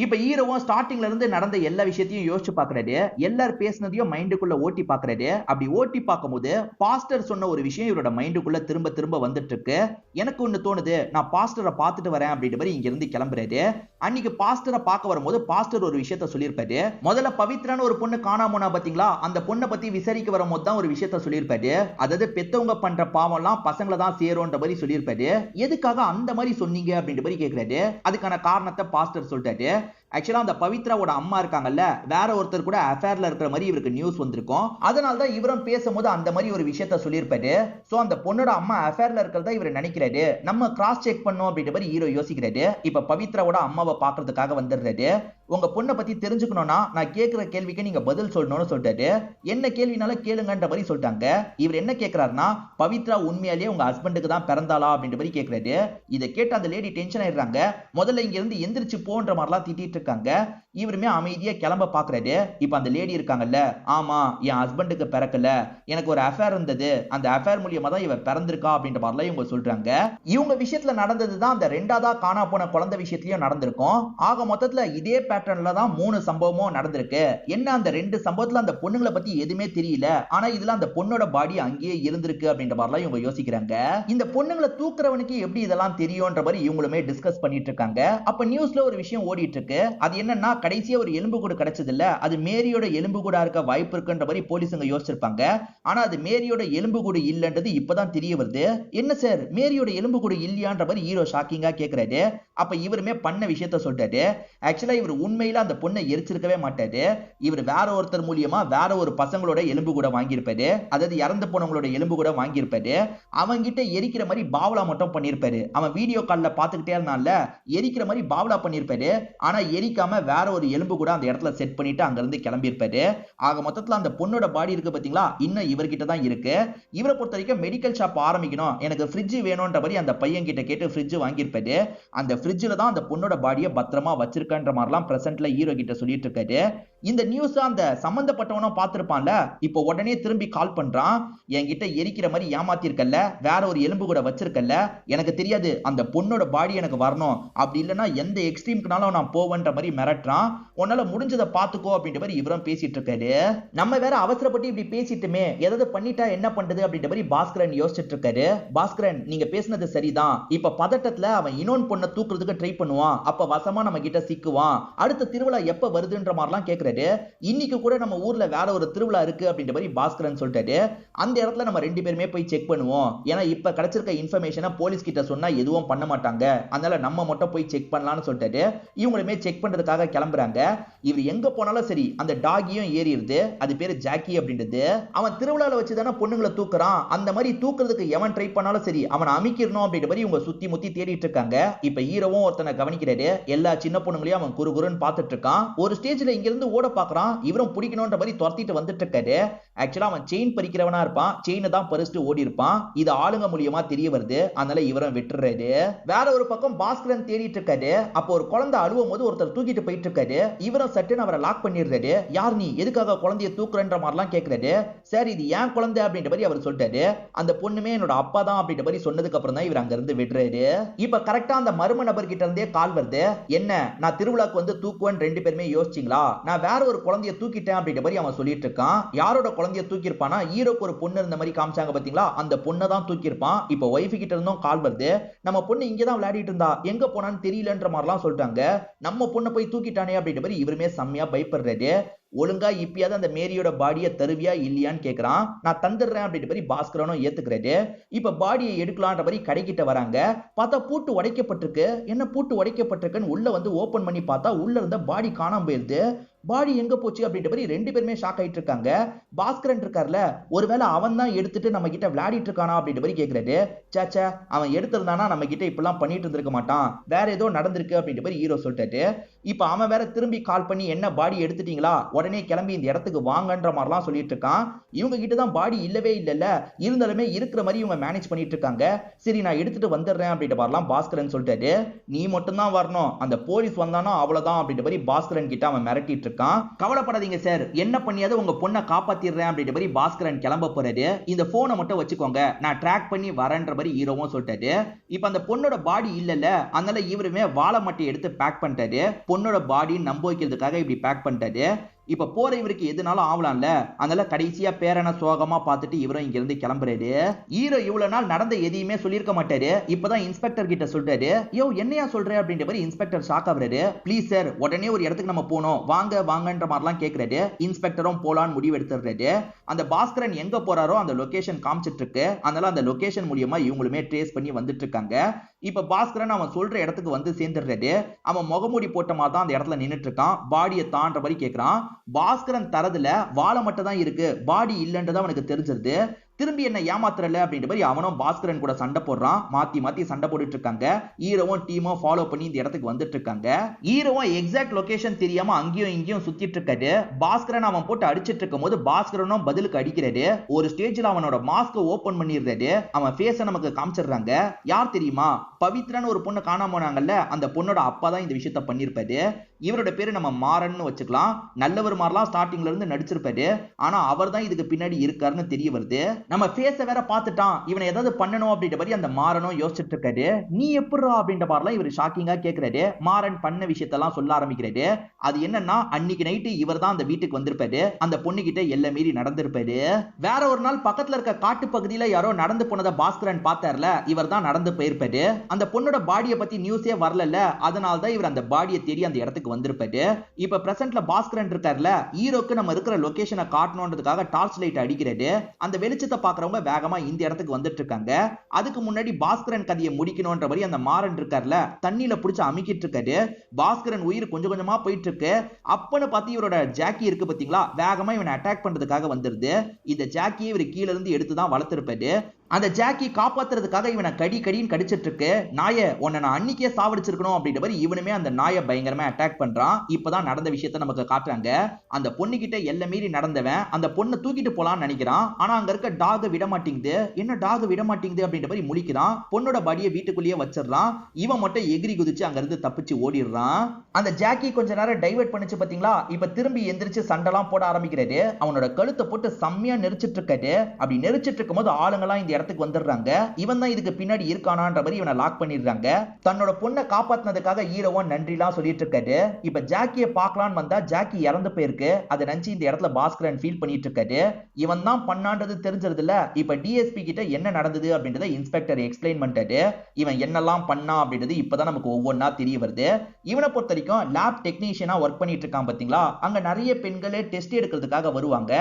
இப்ப ஹீரோவும் ஸ்டார்டிங்ல இருந்து நடந்த எல்லா விஷயத்தையும் யோசிச்சு பாக்குறாரு. எல்லாரும் பேசினதையும் மைண்டுக்குள்ள ஓட்டி பாக்குறாரு. அப்படி ஓட்டி பார்க்கும்போது பாஸ்டர் சொன்ன ஒரு விஷயம் இவரோட மைண்டுக்குள்ள திரும்ப திரும்ப வந்துட்டு இருக்கு. எனக்கு ஒண்ணு தோணுது, நான் பாஸ்டரை பார்த்துட்டு வரேன் அப்படின்ற மாதிரி இங்க இருந்து கிளம்புறாரு. அன்னைக்கு பாஸ்டரை பார்க்க வரும்போது பாஸ்டர் ஒரு விஷயத்த சொல்லியிருப்பாரு. முதல்ல பவித்ரான ஒரு பொண்ணு காணாம போனா பாத்தீங்களா, அந்த பொண்ணை பத்தி விசாரிக்க வரும்போது தான் ஒரு விஷயத்த சொல்லியிருப்பாரு. அதாவது பெத்தவங்க பண்ற பாவம் எல்லாம் பசங்களை தான் சேரும்ன்ற மாதிரி சொல்லியிருப்பாரு. எதுக்காக அந்த மாதிரி சொன்னீங்க அப்படின்ற மாதிரி கேட்கிறாரு. அதுக்கான காரணத்தை பாஸ்டர் சொல்லிட்டாரு. ஆக்சுவலா அந்த பவித்ராவோட அம்மா இருக்காங்கல்ல, வேற ஒருத்தர் கூட அஃபேர்ல இருக்கிற மாதிரி இவருக்கு நியூஸ் வந்திருக்கும். அதனால தான் இவரும் பேசும்போது அந்த மாதிரி ஒரு விஷயத்த சொல்லியிருப்பாரு. சோ அந்த பொண்ணோட அம்மா அஃபேர்ல இருக்கிறதா இவர் நினைக்கிறாரு. நம்ம கிராஸ் செக் பண்ணோம் அப்படின்ற மாதிரி ஹீரோ யோசிக்கிறாரு. இப்ப பவித்ராவோட அம்மாவை பாக்குறதுக்காக வந்துடுறாரு. உங்க பொண்ணை பத்தி தெரிஞ்சுக்கணும்னா நான் கேட்கிற கேள்விக்கு நீங்க பதில் சொல்லணும்னு சொல்லிட்டாரு. என்ன கேள்வினாலும் கேளுங்கன்ற மாதிரி சொல்லிட்டாங்க. இவர் என்ன கேட்கிறாருன்னா, பவித்ரா உண்மையாலேயே உங்க ஹஸ்பண்டுக்கு தான் பிறந்தாளா அப்படின்ற மாதிரி கேட்கிறாரு. இதை கேட்டு அந்த லேடி டென்ஷன் ஆயிடுறாங்க. முதல்ல இங்க இருந்து எந்திரிச்சு போன்ற மாதிரிலாம் திட்டிட்டு இருக்காங்க. இவருமே அமைதியா கிளம்ப பாக்குறாரு. இப்ப அந்த லேடி இருக்காங்கல்ல, ஆமா என் ஹஸ்பண்டுக்கு பிறக்கல, எனக்கு ஒரு அஃபேர் இருந்தது, அந்த அஃபேர் மூலியமா தான் இவ பிறந்திருக்கா அப்படின்ற மாதிரிலாம் இவங்க சொல்றாங்க. இவங்க விஷயத்துல நடந்ததுதான் அந்த ரெண்டாவதா காணா போன குழந்தை விஷயத்திலயும் நடந்திருக்கும். ஆக மொத்தத்துல இதே பேட்டர்ன்ல தான் 3 சம்பவமும் நடந்திருக்கு. என்ன அந்த 2 சம்பவத்துல அந்த பொண்ணுங்களை பத்தி எதுவுமே தெரியல, ஆனா இதுல அந்த பொண்ணோட பாடி அங்கேயே இருந்திருக்கு அப்படின்ற மாதிரிலாம் இவங்க யோசிக்கிறாங்க. இந்த பொண்ணுங்களை தூக்குறவனுக்கு எப்படி இதெல்லாம் தெரியும்ன்ற மாதிரி இவங்களுமே டிஸ்கஸ் பண்ணிட்டு இருக்காங்க. அப்ப நியூஸ்ல ஒரு விஷயம் ஓடிட்டு இருக்கு. அது என்னன்னா, கடைசியா ஒரு எலும்பு கூடு கிடைச்சது இல்ல, அது மேரியோட எலும்பு கூடா இருக்க வாய்ப்பு இருக்குன்ற மாதிரி போலீஸுங்க யோசிச்சிருப்பாங்க. ஆனா அது மேரியோட எலும்பு கூடு இல்லன்றது இப்பதான் தெரிய வருது. என்ன சார் மேரியோட எலும்பு கூடு இல்லையான்ற மாதிரி ஹீரோ ஷாக்கிங்கா கேக்குறாரு. அப்ப இவருமே பண்ண விஷயத்த சொல்றாரு. ஆக்சுவலா இவர் உண்மையில அந்த பொண்ணை எரிச்சிருக்கவே மாட்டாரு. இவர் வேற ஒருத்தர் மூலியமா வேற ஒரு பசங்களோட எலும்பு கூட வாங்கியிருப்பாரு. அதாவது இறந்து போனவங்களோட எலும்பு கூட வாங்கியிருப்பாரு. அவங்க கிட்ட எரிக்கிற மாதிரி பாவலா மட்டும் பண்ணிருப்பாரு. அவன் வீடியோ கால்ல பாத்துக்கிட்டே இருந்தான்ல, எரிக்கிற மாதிரி பாவலா பண்ணிருப்பாரு. ஆனா எரிக்காம வேற ஒரு எலும்பு கூட அந்த இடத்துல செட் பண்ணிட்டு அங்க இருந்து கிளம்பி இருப்பாரு. ஆக மொத்தத்துல அந்த பொண்ணோட பாடி இருக்கு பாத்தீங்களா, இன்னும் இவர்கிட்ட தான் இருக்கு. இவரை பொறுத்த வரைக்கும் மெடிக்கல் ஷாப் ஆரம்பிக்கணும், எனக்கு ஃப்ரிட்ஜ் வேணும்ன்ற மாதிரி அந்த பையன் கிட்ட கேட்டு ஃப்ரிட்ஜ் வாங்கியிருப்பாரு. அந்த ஃப்ரிட்ஜ்ல தான் அந்த பொண்ணோட பாடியை பத்திரமா வச்சிருக்கன்ற மாதிரிலாம் பிரசன்ட்ல ஹீரோ கிட்ட சொல்லிட்டு இருக்காரு. இந்த நியூஸ் அந்த சம்பந்தப்பட்டவனும் பார்த்திருப்பான்ல, இப்போ உடனே திரும்பி கால் பண்றான். என்கிட்ட எரிக்கிற மாதிரி ஏமாத்திருக்கல்ல, வேற ஒரு எலும்பு கூட வச்சிருக்கல்ல, எனக்கு தெரியாது, அந்த பொண்ணோட பாடி எனக்கு வரணும், அப்படி இல்லைன்னா எந்த எக்ஸ்ட்ரீம்க்குனாலும் நான் போவேன்ற மாதிரி மிரட்டுறான். உன்னால முடிஞ்சதை பாத்துக்கோ அப்படின்ற மாதிரி இவரும் பேசிட்டு இருக்காரு. நம்ம வேற அவசரப்பட்டு இப்படி பேசிட்டுமே, ஏதாவது பண்ணிட்டா என்ன பண்றது அப்படின்ற மாதிரி பாஸ்கரன் யோசிச்சுட்டு இருக்காரு. பாஸ்கரன் நீங்க பேசினது சரிதான், இப்ப பதட்டத்துல அவன் இன்னொன்னு பொண்ணை தூக்குறதுக்கு ட்ரை பண்ணுவான், அப்ப வசமா நம்ம கிட்ட சிக்குவான், அடுத்த திருவிழா எப்ப வருதுன்ற மாதிரிலாம் கேட்கிறாரு. இன்னைக்கு கூட நம்ம ஊர்ல வேற ஒரு திருவிழா இருக்கு அப்படின்ற மாதிரி பாஸ்கரன் சொல்லிட்டாரு. அந்த இடத்துல நம்ம 2 பேருமே போய் செக் பண்ணுவோம், ஏன்னா இப்ப கிடைச்சிருக்க இன்ஃபர்மேஷனை போலீஸ் கிட்ட சொன்னா எதுவும் பண்ண மாட்டாங்க, அதனால நம்ம மட்டும் போய் செக் பண்ணலாம்னு சொல்லிட்டாரு. இவங்களுமே செக் பண்றதுக்காக கிளம்புறாங்க. இவர் எங்க போனாலும் சரி அந்த டாகியும் ஏறிடுது. அது பேரு ஜாக்கி அப்படின்றது. அவன் திருவிழால வச்சுதானே பொண்ணுங்களை தூக்குறான், அந்த மாதிரி தூக்குறதுக்கு எவன் ட்ரை பண்ணாலும் சரி அவனை அமைக்கிறணும் அப்படின்ற மாதிரி இவங்க சுத்தி முத்தி தேடிட்டு இருக்காங்க. இப்ப ஹீரோவும் ஒருத்தனை கவனிக்கிறாரு. எல்லா சின்ன பொண்ணுங்களையும் அவன் குறுகுறுன்னு பார்த்துட்டு இருக்கான். ஒரு ஸ்டேஜ்ல இங்க இருந்து ஓட பாக்குறான். இவரும் பிடிக்கணும்ன்ற மாதிரி துரத்திட்டு வந்துட்டு இருக்காரு. ஆக்சுவலா அவன் செயின் பறிக்கிறவனா இருப்பான். செயினை தான் பறிச்சுட்டு ஓடி இருப்பான். இது ஆளுங்க மூலியமா தெரிய வருது. அதனால இவரும் விட்டுறாரு. வேற ஒரு பக்கம் பாஸ்கரன் தேடிட்டு இருக்காரு. அப்போ ஒரு குழந்தை அழுவும் போது ஒருத்தர் தூக்கிட்டு போயிட்டு இருக்காரு. இவரும் சட்டுன்னு அவரை லாக் பண்ணிடுறாரு. யார் நீ, எதுக்காக குழந்தைய தூக்குறன்ற மாதிரிலாம் கேட்கிறாரு. சரி இது ஏன் குழந்தை அப்படின்ற மாதிரி அவர் சொல்லிட்டாரு. அந்த பொண்ணுமே என்னோட அப்பா தான் அப்படின்ற மாதிரி சொன்னதுக்கு அப்புறம் தான் இவர் அங்க இருந்து விடுறாரு. இப்ப கரெக்டா அந்த மர்ம நபர் கிட்ட இருந்தே கால் வருது. என்ன, நான் திருவிழாக்கு வந்து தூக்குவேன் ரெண்டு பேருமே யோசிச்சீங்களா? நான் வேற ஒரு குழந்தைய தூக்கிட்டேன் அப்படின்ற மாதிரி அவன் சொல்லிட்டு இருக்கான். யாரோட குழந்தைய தூக்கிருப்பானா, ஹீரோக்கு ஒரு பொண்ணு இருந்த மாதிரி காமிச்சாங்க பாத்தீங்களா, அந்த பொண்ணை தான் தூக்கிருப்பான். இப்ப ஒய்ஃப் கிட்ட இருந்தும் கால் வருது. நம்ம பொண்ணு இங்கதான் விளையாடிட்டு இருந்தா, எங்க போனான்னு தெரியலன்ற மாதிரிலாம் சொல்லிட்டாங்க. நம்ம பொண்ணை போய் தூக்கிட்டானே அப்படின்ற மாதிரி இவருமே செம்மையா பயப்படுறாரு. ஒழுங்கா இப்பயாவது அந்த மேரியோட பாடியை தருவியா இல்லையான்னு கேக்குறான். நான் தந்துடுறேன் அப்படின்ற மாதிரி பாஸ்கரனும் ஏத்துக்கிறாரு. இப்ப பாடியை எடுக்கலான்ற மாதிரி கடைக்கிட்ட வராங்க. பார்த்தா பூட்டு உடைக்கப்பட்டிருக்கு. என்ன பூட்டு உடைக்கப்பட்டிருக்குன்னு உள்ள வந்து ஓபன் பண்ணி பார்த்தா உள்ள இருந்த பாடி காணாம போயிருது. பாடி எங்க போச்சு அப்படின்ற மாதிரி ரெண்டு பேருமே ஷாக் ஆயிட்டு இருக்காங்க. பாஸ்கரன் இருக்கார்ல, ஒருவேளை அவன் தான் எடுத்துட்டு நம்ம கிட்ட விளையாடிட்டு இருக்கானா அப்படின்ற மாதிரி கேக்குறாரு. சேச்சா, அவன் எடுத்திருந்தானா நம்ம கிட்ட இப்பெல்லாம் பண்ணிட்டு இருந்திருக்க மாட்டான், வேற ஏதோ நடந்திருக்கு அப்படின்ற மாதிரி ஹீரோ சொல்லிட்டாரு. இப்ப அவன் வேற திரும்பி கால் பண்ணி என்ன பாடி எடுத்துட்டீங்களா, உடனே கிளம்பி இந்த இடத்துக்கு வாங்கன்ற மாதிரிலாம் சொல்லிட்டு இருக்கான். இவங்க கிட்ட தான் பாடி இல்லவே இல்லல்ல, இருந்தாலுமே இருக்கிற மாதிரி இவங்க மேனேஜ் பண்ணிட்டு இருக்காங்க. சரி நான் எடுத்துட்டு வந்துடுறேன் அப்படின்ற மாதிரிலாம் பாஸ்கரன் சொல்லிட்டாரு. நீ மட்டும் தான் வரணும், அந்த போலீஸ் வந்தானா அவ்வளவுதான் அப்படின்ற மாதிரி பாஸ்கரன் கிட்ட அவன் மிரட்டிட்டு இருக்கான். கவலைப்படாதீங்க சார், என்ன பண்ணியாவது உங்க பொண்ணை காப்பாத்திடுறேன் அப்படின்ற மாதிரி பாஸ்கரன் கிளம்ப போறாரு. இந்த போனை மட்டும் வச்சுக்கோங்க, நான் ட்ராக் பண்ணி வரேன்ற மாதிரி ஹீரோவும் சொல்லிட்டாரு. இப்ப அந்த பொண்ணோட பாடி இல்லல்ல, அதனால இவருமே வாழை மட்டை எடுத்து பேக் பண்ணிட்டாரு. பொண்ணோட பாடி நம்ப வைக்கிறதுக்காக இப்படி பேக் பண்ணிட்டாரு. இப்ப போற இவருக்கு எதுனாலும் ஆகலாம்ல, அதனால கடைசியா பேரனை சோகமா பார்த்துட்டு இவரும் இங்க இருந்து கிளம்புறாரு. ஹீரோ இவ்வளவு நாள் நடந்த எதையுமே சொல்லிருக்க மாட்டாரு. இப்பதான் இன்ஸ்பெக்டர் கிட்ட சொல்றாரு. யோ என்னையா சொல்ற அப்படின்ற மாதிரி இன்ஸ்பெக்டர் ஷாக் ஆகுறாரு. ப்ளீஸ் சார், உடனே ஒரு இடத்துக்கு நம்ம போனோம், வாங்க வாங்கன்ற மாதிரிலாம் கேக்குறாரு. இன்ஸ்பெக்டரும் போலான்னு முடிவு எடுத்துறாரு. அந்த பாஸ்கரன் எங்க போறாரோ அந்த லொகேஷன் காமிச்சிட்டு இருக்கு. அதனால அந்த லொகேஷன் மூலியமா இவங்களுமே ட்ரேஸ் பண்ணி வந்துட்டு இருக்காங்க. இப்ப பாஸ்கரன் அவன் சொல்ற இடத்துக்கு வந்து சேர்ந்துடுறாரு. அவன் முகமூடி போட்ட மாதிரி தான் அந்த இடத்துல நின்னுட்டு இருக்கான். பாடியை தான்ற மாதிரி கேக்குறான். பாஸ்கரன் தரதுல வாழை மட்டும் தான் இருக்கு, பாடி இல்லைன்றது அவனுக்கு தெரிஞ்சிருது. திரும்பி என்ன ஏமாத்துறல அப்படின்ற மாதிரி அவனும் பாஸ்கரன் கூட சண்டை போடுறான். மாத்தி மாத்தி சண்டை போட்டுட்டு இருக்காங்க. ஹீரோவும் டீமும் ஃபாலோ பண்ணி இந்த இடத்துக்கு வந்துட்டு இருக்காங்க. ஹீரோவும் எக்ஸாக்ட் லொகேஷன் தெரியாம அங்கேயும் இங்கேயும் சுத்திட்டு இருக்காரு. பாஸ்கரன் அவன் போட்டு அடிச்சிட்டு இருக்கும் போது பாஸ்கரனும் பதிலுக்கு அடிக்கிறாரு. ஒரு ஸ்டேஜ்ல அவனோட மாஸ்க ஓபன் பண்ணிடுறாரு. அவன் ஃபேஸ நமக்கு காமிச்சிடுறாங்க. யார் தெரியுமா, பவித்ரான்னு ஒரு பொண்ணு காணாம போனாங்கல்ல, அந்த பொண்ணோட அப்பா தான் இந்த விஷயத்த பண்ணிருப்பாரு. இவரோட பேரு நம்ம மாறன்னு வச்சுக்கலாம். நல்லவர் மாதிரிலாம் ஸ்டார்டிங்ல இருந்து நடிச்சிருப்பாரு. ஆனா அவர் தான் இதுக்கு பின்னாடி இருக்காருன்னு தெரிய வருது. நம்ம ஃபேஸ வேற பார்த்துட்டான், இவனை ஏதாவது பண்ணணும் அப்படின்ற மாதிரி அந்த மாறனும் யோசிச்சுட்டு இருக்காரு. நீ எப்படிரா அப்படின்ற மாதிரிலாம் இவர் ஷாக்கிங்கா கேட்கிறாரு. மாறன் பண்ண விஷயத்தெல்லாம் சொல்ல ஆரம்பிக்கிறாரு. அது என்னன்னா, அன்னைக்கு நைட்டு இவர் தான் அந்த வீட்டுக்கு வந்திருப்பாரு. அந்த பொண்ணு கிட்ட எல்லை மீறி நடந்திருப்பாரு. வேற ஒரு நாள் பக்கத்துல இருக்க காட்டு பகுதியில யாரோ நடந்து போனதை பாஸ்கரன் பார்த்தார்ல, இவர் தான் நடந்து போயிருப்பாரு. அந்த பொண்ணோட பாடியை பத்தி நியூஸே வரல, அதனால தான் இவர் அந்த பாடியை தேடி அந்த இடத்துக்கு வந்திருப்பாரு. இப்ப பிரசன்ட்ல பாஸ்கரன் இருக்கார்ல, ஹீரோக்கு நம்ம இருக்கிற லொகேஷனை காட்டணும்ன்றதுக்காக டார்ச் லைட் அடிக்கிறாரு. அந்த வெளிச்சத்தை பாக்குறவங்க வேகமா இந்த இடத்துக்கு வந்துட்டு இருக்காங்க. அதுக்கு முன்னாடி பாஸ்கரன் கதையை முடிக்கணும்ன்ற மாதிரி அந்த மாறன் இருக்கார்ல, தண்ணியில புடிச்சு அமுக்கிட்டு இருக்காரு. பாஸ்கரன் உயிர் கொஞ்சம் கொஞ்சமா போயிட்டு இருக்கு. அப்பன்னு பார்த்து இவரோட ஜாக்கி இருக்கு பாத்தீங்களா, வேகமா இவனை அட்டாக் பண்றதுக்காக வந்துருது. இந்த ஜாக்கியை இவர் கீழ இருந்து எடுத்துதான் வளர்த்திருப்பாரு. அந்த ஜாக்கி காப்பாத்துறதுக்காக இவனை கடின்னு கடிச்சிட்டு இருக்கு. நாயை, உன்னை நான் அன்னைக்கே சாவடிச்சிருக்கணும் அப்படின்ற மாதிரி இவனுமே அந்த நாயை பயங்கரமா அட்டாக் பண்றான். இப்பதான் நடந்த விஷயத்த நமக்கு காட்டுறாங்க. அந்த பொண்ணு கிட்ட எல்லை மீறி நடந்தவன் அந்த பொண்ணை தூக்கிட்டு போலான்னு நினைக்கிறான். ஆனா அங்க இருக்க டாக் விட மாட்டேங்குது. என்ன டாக் விட மாட்டேங்குது அப்படின்ற மாதிரி முழிக்கிறான். பொண்ணோட பாடியை வீட்டுக்குள்ளேயே வச்சிடறான். இவன் மட்டும் எகிரி குதிச்சு அங்க இருந்து தப்பிச்சு ஓடிடுறான். அந்த ஜாக்கி கொஞ்ச நேரம் டைவர்ட் பண்ணிச்சு பாத்தீங்களா, இப்ப திரும்பி எந்திரிச்சு சண்டைலாம் போட ஆரம்பிக்கிறாரு. அவனோட கழுத்தை போட்டு செம்மையா நெரிச்சிட்டு இருக்காரு. அப்படி நெரிச்சிட்டு இருக்கும் போது ஆளுங்கெல்லாம் இந்த இடத்துக்கு வந்துடுறாங்க. இவன் தான் இதுக்கு பின்னாடி இருக்கானான்ற மாதிரி இவனை லாக் பண்ணிடுறாங்க. தன்னோட பொண்ணை காப்பாத்தினதுக்காக ஹீரோவும் நன்றிலாம் சொல்லிட்டு இருக்காரு. இப்ப ஜாக்கியை பார்க்கலான்னு வந்தா ஜாக்கி இறந்து போயிருக்கு. அதை நினைச்சு இந்த இடத்துல பாஸ்கரன் ஃபீல் பண்ணிட்டு இருக்காரு. இவன் தான் பண்ணான்றது தெரிஞ்சது இல்ல. இப்ப டிஎஸ்பி கிட்ட என்ன நடந்தது அப்படின்றத இன்ஸ்பெக்டர் எக்ஸ்பிளைன் பண்ணிட்டாரு. இவன் என்னெல்லாம் பண்ணா அப்படின்றது இப்பதான் நமக்கு ஒவ்வொன்னா தெரிய வருது. இவனை பொறுத்த வரைக்கும் லேப் டெக்னீஷியனா ஒர்க் பண்ணிட்டு இருக்கான் பாத்தீங்களா, அங்க நிறைய பெண்களே டெஸ்ட் எடுக்கிறதுக்காக வருவாங்க.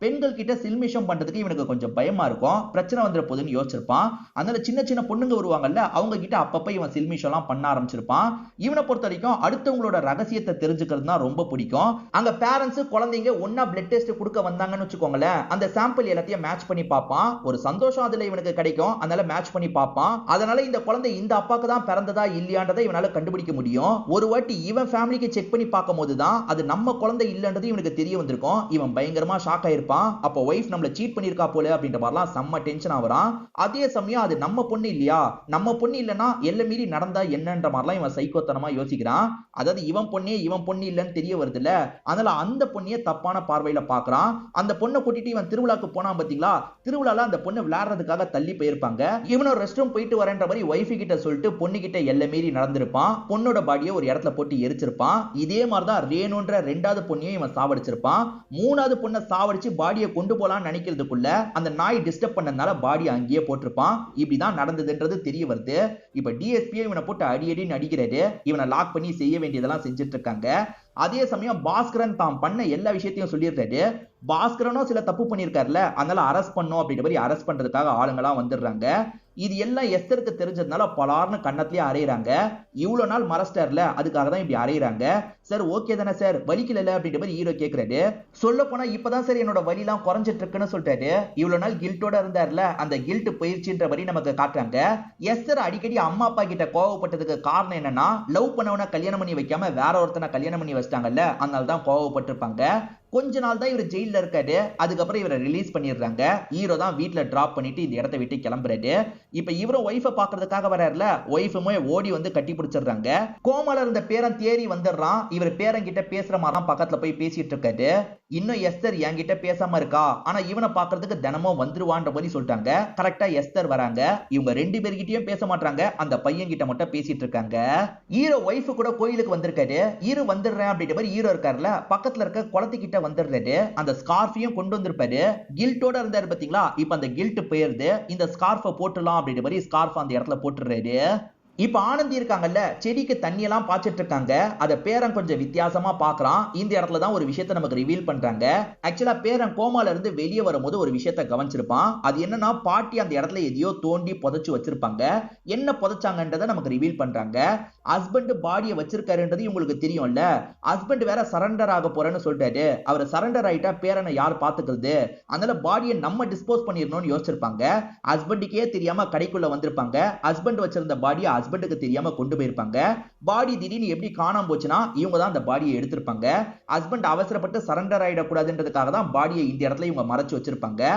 பெண்கள் கிட்ட சில்மிஷம் பண்றதுக்கு இவனுக்கு கொஞ்சம் பயமா இருக்கும், பிரச்சனை வந்துட போகுதுன்னு யோசிச்சிருப்பான். அதனால சின்ன சின்ன பொண்ணுங்க வருவாங்கல்ல, அவங்க கிட்ட அப்பப்ப இவன் சில்மிஷம் எல்லாம் பண்ண ஆரம்பிச்சிருப்பான். இவனை பொறுத்த வரைக்கும் அடுத்தவங்களோட ரகசியத்தை தெரிஞ்சுக்கிறது தான் ரொம்ப பிடிக்கும். அங்க பேரண்ட்ஸ் குழந்தைங்க ஒன்னா பிளட் டெஸ்ட் கொடுக்க வந்தாங்கன்னு வச்சுக்கோங்களேன், அந்த சாம்பிள் எல்லாத்தையும் மேட்ச் பண்ணி பார்ப்பான். ஒரு சந்தோஷம் அதுல இவனுக்கு கிடைக்கும், அதனால மேட்ச் பண்ணி பார்ப்பான். அதனால இந்த குழந்தை இந்த அப்பாக்கு தான் பிறந்ததா இல்லையான்றதை இவனால கண்டுபிடிக்க முடியும். ஒரு வாட்டி இவன் ஃபேமிலிக்கு செக் பண்ணி பார்க்கும் போதுதான் அது நம்ம குழந்தை இல்லன்றது இவனுக்கு தெரிய வந்திருக்கும். இவன் பயங்கரமா ஷாக் ஆயிருப்பான். அப்போ வைஃப் நம்மள சீட் பண்ணிருக்கா போல அப்படின்ற மாதிரிலாம் செம்ம டென்ஷன் ஆவறான். அதே சமயம் அது நம்ம பொண்ணு இல்லையா, நம்ம பொண்ணு இல்லனா எல்லை மீறி நடந்தா என்னன்ற மாதிரிலாம் இவன் சைக்கோத்தனமா யோசிக்கிறான். அதாவது இவன் பொண்ணு இல்லன்னு தெரிய வருதுல, அதனால அந்த பொண்ணையே தப்பான பார்வையில பாக்குறான். அந்த பொண்ணை கூட்டிட்டு இவன் திருவிழாக்கு போனா பாத்தீங்களா, திருவிழால அந்த பொண்ணு விளையாடுறதுக்காக தள்ளி போயிருப்பாங்க. இவனும் ரெஸ்ட் ரூம் போயிட்டு வரேன்ற மாதிரி வைஃப் கிட்ட சொல்லிட்டு பொண்ணு கிட்ட எல்லை மீறி நடந்திருப்பான். பொண்ணோட பாடியை ஒரு இடத்துல போட்டு எரிச்சிருப்பான். இதே மாதிரிதான் ரேணுன்ற ரெண்டாவது பொண்ணையும் இவன் சாவடிச்சிருப்பான். மூணாவது பொண்ணை சாவடிச்சு பாடியை கொண்டு போலான்னு நினைக்கிறதுக்குள்ள அந்த நாய் டிஸ்டர்ப் பண்ணதுனால பாடி அங்கேயே போட்டிருப்பான். இப்படிதான் நடந்ததுன்றது தெரிய வருது. இப்ப டிஎஸ்பி இவனை போட்டு அடின்னு அடிக்கிறாரு. இவனை லாக் பண்ணி செய்ய வேண்டியதெல்லாம் செஞ்சுட்டு இருக்காங்க. அதே சமயம் பாஸ்கரன் தான் பண்ண எல்லா விஷயத்தையும் சொல்லியிருக்காரு. பாஸ்கரனும் சில தப்பு பண்ணியிருக்காருல, அதனால அரெஸ்ட் பண்ணும் அப்படின்ற மாதிரி அரெஸ்ட் பண்றதுக்காக ஆளுங்கெல்லாம் வந்துடுறாங்க. இது எல்லாம் எஸ்தருக்கு தெரிஞ்சதுனால பலார்னு கண்ணத்திலேயே அறையிறாங்க. இவ்வளவு நாள் மறைச்சிட்டார்ல, அதுக்காக தான் இப்படி அறையிறாங்க. சார் ஓகே தானே சார், வலிக்கல அப்படின்ற மாதிரி ஹீரோ கேக்குறாரு. சொல்ல போனா இப்பதான் சார் என்னோட வலிலாம் குறைஞ்சிட்டு இருக்குன்னு சொல்லிட்டாரு. இவ்வளவு நாள் கில்ட்டோட இருந்தார்ல, அந்த கில்ட் பயிற்சின்ற மாதிரி நமக்கு காட்டுறாங்க. எஸ்தர் அடிக்கடி அம்மா அப்பா கிட்ட கோவப்பட்டதுக்கு காரணம் என்னன்னா, லவ் பண்ணவன கல்யாணம் பண்ணி வைக்காம வேற ஒருத்தனை கல்யாணம் பண்ணி வச்சிட்டாங்கல்ல, அதனால தான் கோவப்பட்டிருப்பாங்க. கொஞ்ச நாள் தான் இவர் ஜெயில இருக்காரு. அதுக்கப்புறம் இவரை ரிலீஸ் பண்ணிடுறாங்க. ஹீரோ தான் வீட்டுல டிராப் பண்ணிட்டு இந்த இடத்தை விட்டு கிளம்புறாரு. இப்ப இவரும் ஒய்ஃபை பாக்குறதுக்காக வர்றாருல, ஒய்ஃபுமே ஓடி வந்து கட்டி பிடிச்சிடுறாங்க. கோமால இருந்த பேரன் தேறி வந்துடுறான். இவர் பேரன் கிட்ட பேசுற மாதிரி பக்கத்துல போய் பேசிட்டு இருக்காரு. இன்னும் எஸ்தர் என்கிட்ட பேசாம இருக்கா, ஆனா இவனை பாக்குறதுக்கு தினமும் வந்துருவான்ற மாதிரி சொல்லிட்டாங்க. கரெக்டா எஸ்தர் வராங்க. இவங்க ரெண்டு பேர்கிட்டயும் பேச மாட்டாங்க, அந்த பையன் கிட்ட மட்டும் பேசிட்டு இருக்காங்க. ஹீரோ ஒய்ஃபு கூட கோயிலுக்கு வந்திருக்காரு. ஹீரோ வந்துடுறேன் அப்படின்ற மாதிரி ஹீரோ இருக்காருல, பக்கத்துல இருக்க குளத்துக்கிட்ட வந்துடுறாரு. அந்த ஸ்கார்ஃபையும் கொண்டு வந்திருப்பாரு. கில்ட்டோட இருந்தாரு பாத்தீங்களா, இப்ப அந்த கில்ட் போயிருது. இந்த ஸ்கார்ஃபை போட்டுலாம் அப்படின்ற மாதிரி ஸ்கார்ஃப் அந்த இடத்துல போட்டுறாரு. இப்ப ஆனந்தி இருக்காங்கல்ல, செடிக்கு தண்ணி எல்லாம் பாய்ச்சிட்டு இருக்காங்க. அத பேரன் கொஞ்சம் வித்தியாசமா பாக்குறான். இந்த இடத்துல தான் ஒரு விஷயத்தை நமக்கு ரிவீல் பண்றாங்க. ஆக்சுவலா பேரன் கோமால இருந்து வெளியே வரும்போது ஒரு விஷயத்தை கவனிச்சிருப்பான். அது என்னன்னா, பாட்டி அந்த இடத்துல எதையோ தோண்டி புதைச்சு வச்சிருப்பாங்க. என்ன புதைச்சாங்கன்றதை நமக்கு ரிவீல் பண்றாங்க. ஹஸ்பண்ட் பாடியை வச்சிருக்காருன்றது உங்களுக்கு தெரியும்ல. ஹஸ்பண்ட் வேற சரண்டர் ஆக போறேன்னு சொல்லிட்டாரு. அவர் சரண்டர் ஆயிட்டா பேரனை யார் பாத்துக்கிறது, அதனால பாடியை நம்ம டிஸ்போஸ் பண்ணிடணும்னு யோசிச்சிருப்பாங்க. ஹஸ்பண்டுக்கே தெரியாம கடைக்குள்ள வந்திருப்பாங்க. ஹஸ்பண்ட் வச்சிருந்த பாடியை ஹஸ்பண்டுக்கு தெரியாம கொண்டு போயிருப்பாங்க. பாடி திடீர்னு எப்படி காணாம போச்சுன்னா, இவங்க தான் அந்த பாடியை எடுத்திருப்பாங்க. ஹஸ்பண்ட் அவசரப்பட்டு சரண்டர் ஆயிடக்கூடாதுன்றதுக்காக தான் பாடியை இந்த இடத்துல இவங்க மறைச்சு வச்சிருப்பாங்க.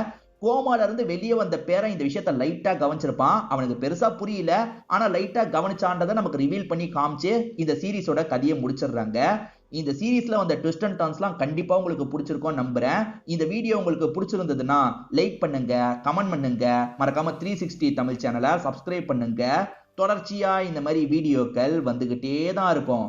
கோமால இருந்து வெளியே வந்த பேரன் இந்த விஷயத்தை லைட்டா கவனிச்சிருப்பான். அவனுக்கு பெருசா புரியல, ஆனா லைட்டா கவனிச்சான்றதை நமக்கு ரிவீல் பண்ணி காமிச்சு இந்த சீரிஸோட கதையை முடிச்சிடுறாங்க. இந்த சீரிஸ்ல வந்த ட்விஸ்ட் அண்ட் டர்ன்ஸ்லாம் கண்டிப்பா உங்களுக்கு பிடிச்சிருக்கும் நம்புறேன். இந்த வீடியோ உங்களுக்கு பிடிச்சிருந்ததுன்னா லைக் பண்ணுங்க, கமெண்ட் பண்ணுங்க, மறக்காம 360 தமிழ் சேனலை சப்ஸ்கிரைப் பண்ணுங்க. தொடர்ச்சியா இந்த மாதிரி வீடியோக்கள் வந்துகிட்டே தான் இருக்கும்.